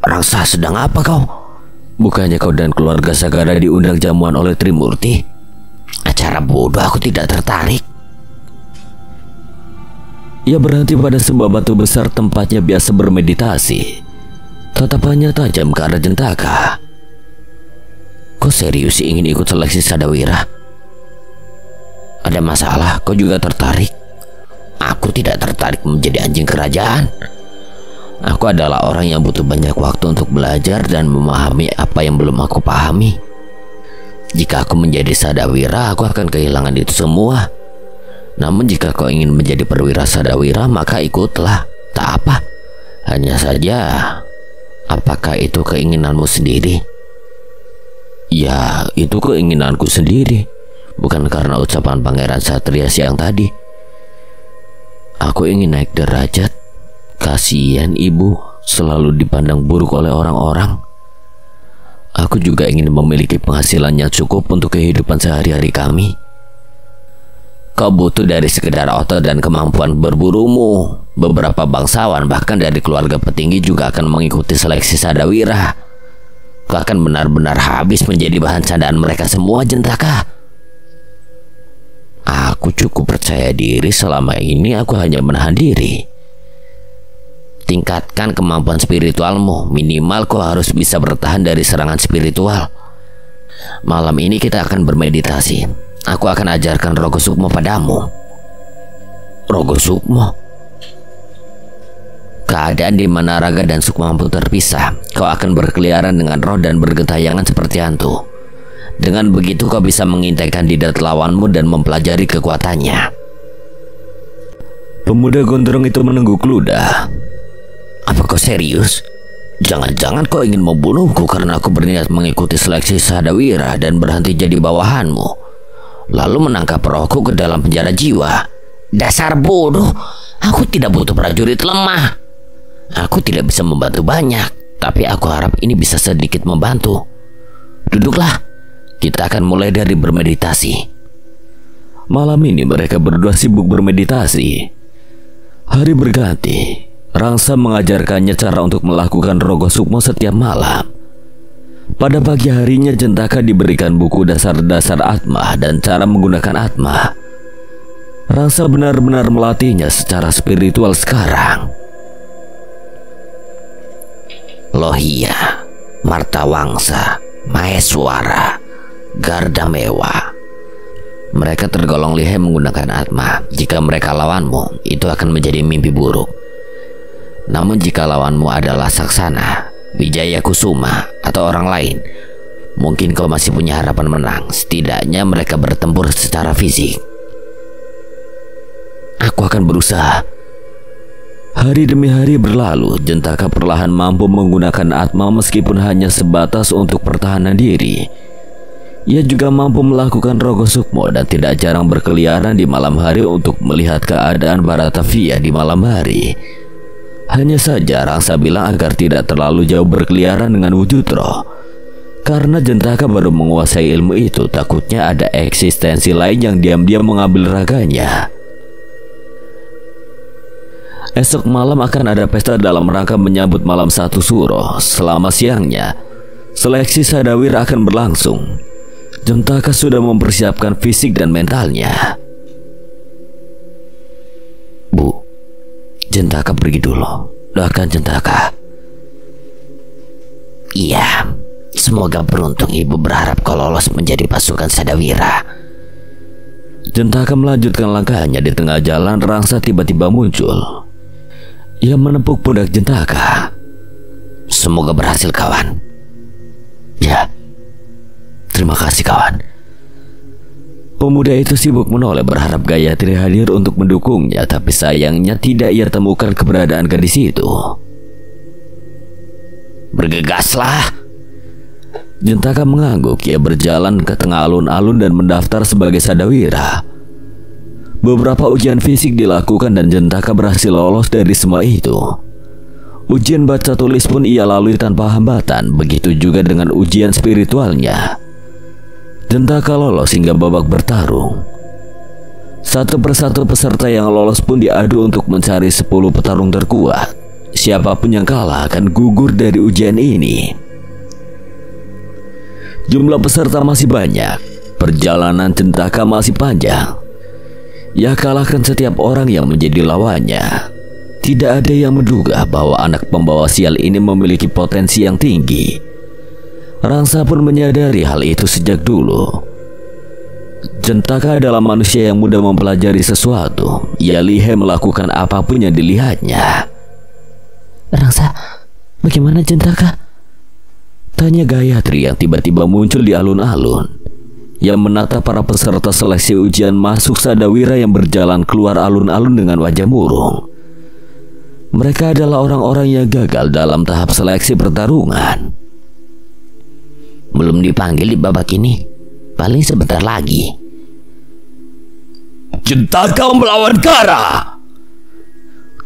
Rangsa, sedang apa kau? Bukannya kau dan keluarga Sagara diundang jamuan oleh Trimurti? Acara bodoh, aku tidak tertarik. Ia berhenti pada sebuah batu besar tempatnya biasa bermeditasi. Tatapannya tajam ke arah Jentaka. Kau serius ingin ikut seleksi Sadawira? Ada masalah? Kau juga tertarik? Aku tidak tertarik menjadi anjing kerajaan. Aku adalah orang yang butuh banyak waktu untuk belajar dan memahami apa yang belum aku pahami. Jika aku menjadi Sadawira, aku akan kehilangan itu semua. Namun jika kau ingin menjadi perwira Sadawira, maka ikutlah. Tak apa. Hanya saja, apakah itu keinginanmu sendiri? Ya, itu keinginanku sendiri. Bukan karena ucapan Pangeran Satria siang tadi. Aku ingin naik derajat. Kasihan ibu selalu dipandang buruk oleh orang-orang. Aku juga ingin memiliki penghasilan yang cukup untuk kehidupan sehari-hari kami. Kau butuh dari sekedar otot dan kemampuan berburumu. Beberapa bangsawan bahkan dari keluarga petinggi juga akan mengikuti seleksi Sadawira. Kau akan benar-benar habis menjadi bahan candaan mereka semua, Jentaka. Aku cukup percaya diri. Selama ini aku hanya menahan diri. Tingkatkan kemampuan spiritualmu. Minimal kau harus bisa bertahan dari serangan spiritual. Malam ini kita akan bermeditasi. Aku akan ajarkan Rogo Sukmo padamu. Rogo Sukmo? Keadaan di mana raga dan sukmamu terpisah, kau akan berkeliaran dengan roh dan bergentayangan seperti hantu. Dengan begitu kau bisa mengintai kandidat lawanmu dan mempelajari kekuatannya. Pemuda gondrong itu menengguk ludah. Apa kau serius? Jangan-jangan kau ingin membunuhku karena aku berniat mengikuti seleksi Sadawira dan berhenti jadi bawahanmu, lalu menangkap rohku ke dalam penjara jiwa. Dasar bodoh, aku tidak butuh prajurit lemah. Aku tidak bisa membantu banyak, tapi aku harap ini bisa sedikit membantu. Duduklah, kita akan mulai dari bermeditasi. Malam ini mereka berdua sibuk bermeditasi. Hari berganti. Rangsa mengajarkannya cara untuk melakukan Rogo Sukmo setiap malam. Pada pagi harinya Jentaka diberikan buku dasar-dasar Atma dan cara menggunakan Atma. Rangsa benar-benar melatihnya secara spiritual sekarang. Lohia, Martawangsa, Maheswara, Gardamewa. Mereka tergolong lihai menggunakan Atma. Jika mereka lawanmu, itu akan menjadi mimpi buruk. Namun jika lawanmu adalah Saksana, Wijaya Kusuma, atau orang lain, mungkin kau masih punya harapan menang. Setidaknya mereka bertempur secara fisik. Aku akan berusaha. Hari demi hari berlalu. Jentaka perlahan mampu menggunakan Atma meskipun hanya sebatas untuk pertahanan diri. Ia juga mampu melakukan Rogo Sukmo dan tidak jarang berkeliaran di malam hari untuk melihat keadaan Baratavia di malam hari. Hanya saja Rangsa bilang agar tidak terlalu jauh berkeliaran dengan wujud roh. Karena Jentaka baru menguasai ilmu itu, takutnya ada eksistensi lain yang diam-diam mengambil raganya. Esok malam akan ada pesta dalam rangka menyambut malam 1 Suro. Selama siangnya, seleksi Sadawira akan berlangsung. Jentaka sudah mempersiapkan fisik dan mentalnya. Bu, Jentaka pergi dulu. Doakan Jentaka. Iya, semoga beruntung. Ibu berharap kau lolos menjadi pasukan Sadawira. Jentaka melanjutkan langkahnya. Di tengah jalan Rangsa tiba-tiba muncul. Ia menepuk pundak Jentaka. Semoga berhasil, kawan. Ya, terima kasih, kawan. Pemuda itu sibuk menoleh berharap Gayatri hadir untuk mendukungnya, tapi sayangnya tidak ia temukan keberadaan gadis itu. Bergegaslah. Jentaka mengangguk. Ia berjalan ke tengah alun-alun dan mendaftar sebagai Sadawira. Beberapa ujian fisik dilakukan dan Jentaka berhasil lolos dari semua itu. Ujian baca tulis pun ia lalui tanpa hambatan, begitu juga dengan ujian spiritualnya. Jentaka lolos hingga babak bertarung. Satu persatu peserta yang lolos pun diadu untuk mencari 10 petarung terkuat. Siapapun yang kalah akan gugur dari ujian ini. Jumlah peserta masih banyak, perjalanan Jentaka masih panjang. Ia kalahkan setiap orang yang menjadi lawannya. Tidak ada yang menduga bahwa anak pembawa sial ini memiliki potensi yang tinggi. Rangsa pun menyadari hal itu sejak dulu. Jentaka adalah manusia yang mudah mempelajari sesuatu. Ia lihai melakukan apapun yang dilihatnya. Rangsa, bagaimana Jentaka? Tanya Gayatri yang tiba-tiba muncul di alun-alun. Yang menatap para peserta seleksi ujian masuk Sadawira yang berjalan keluar alun-alun dengan wajah murung. Mereka adalah orang-orang yang gagal dalam tahap seleksi pertarungan. Belum dipanggil di babak ini, paling sebentar lagi. Jentaka melawan Kara,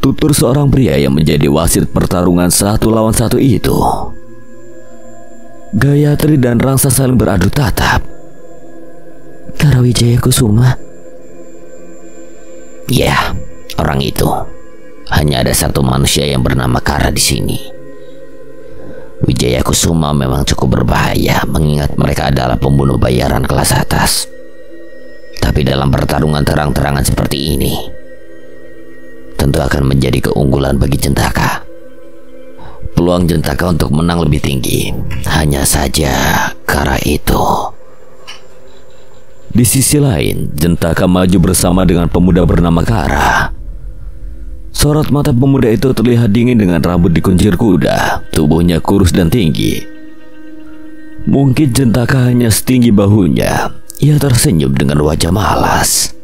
tutur seorang pria yang menjadi wasit pertarungan 1 lawan 1 itu. Gayatri dan Rangsa saling beradu tatap. Kara Wijaya Kusuma. Ya, orang itu. Hanya ada satu manusia yang bernama Kara di sini. Wijaya Kusuma memang cukup berbahaya, mengingat mereka adalah pembunuh bayaran kelas atas. Tapi dalam pertarungan terang-terangan seperti ini, tentu akan menjadi keunggulan bagi Jentaka. Peluang Jentaka untuk menang lebih tinggi. Hanya saja Kara itu. Di sisi lain, Jentaka maju bersama dengan pemuda bernama Kara. Sorot mata pemuda itu terlihat dingin dengan rambut dikuncir kuda, tubuhnya kurus dan tinggi. Mungkin Jentaka hanya setinggi bahunya. Ia tersenyum dengan wajah malas.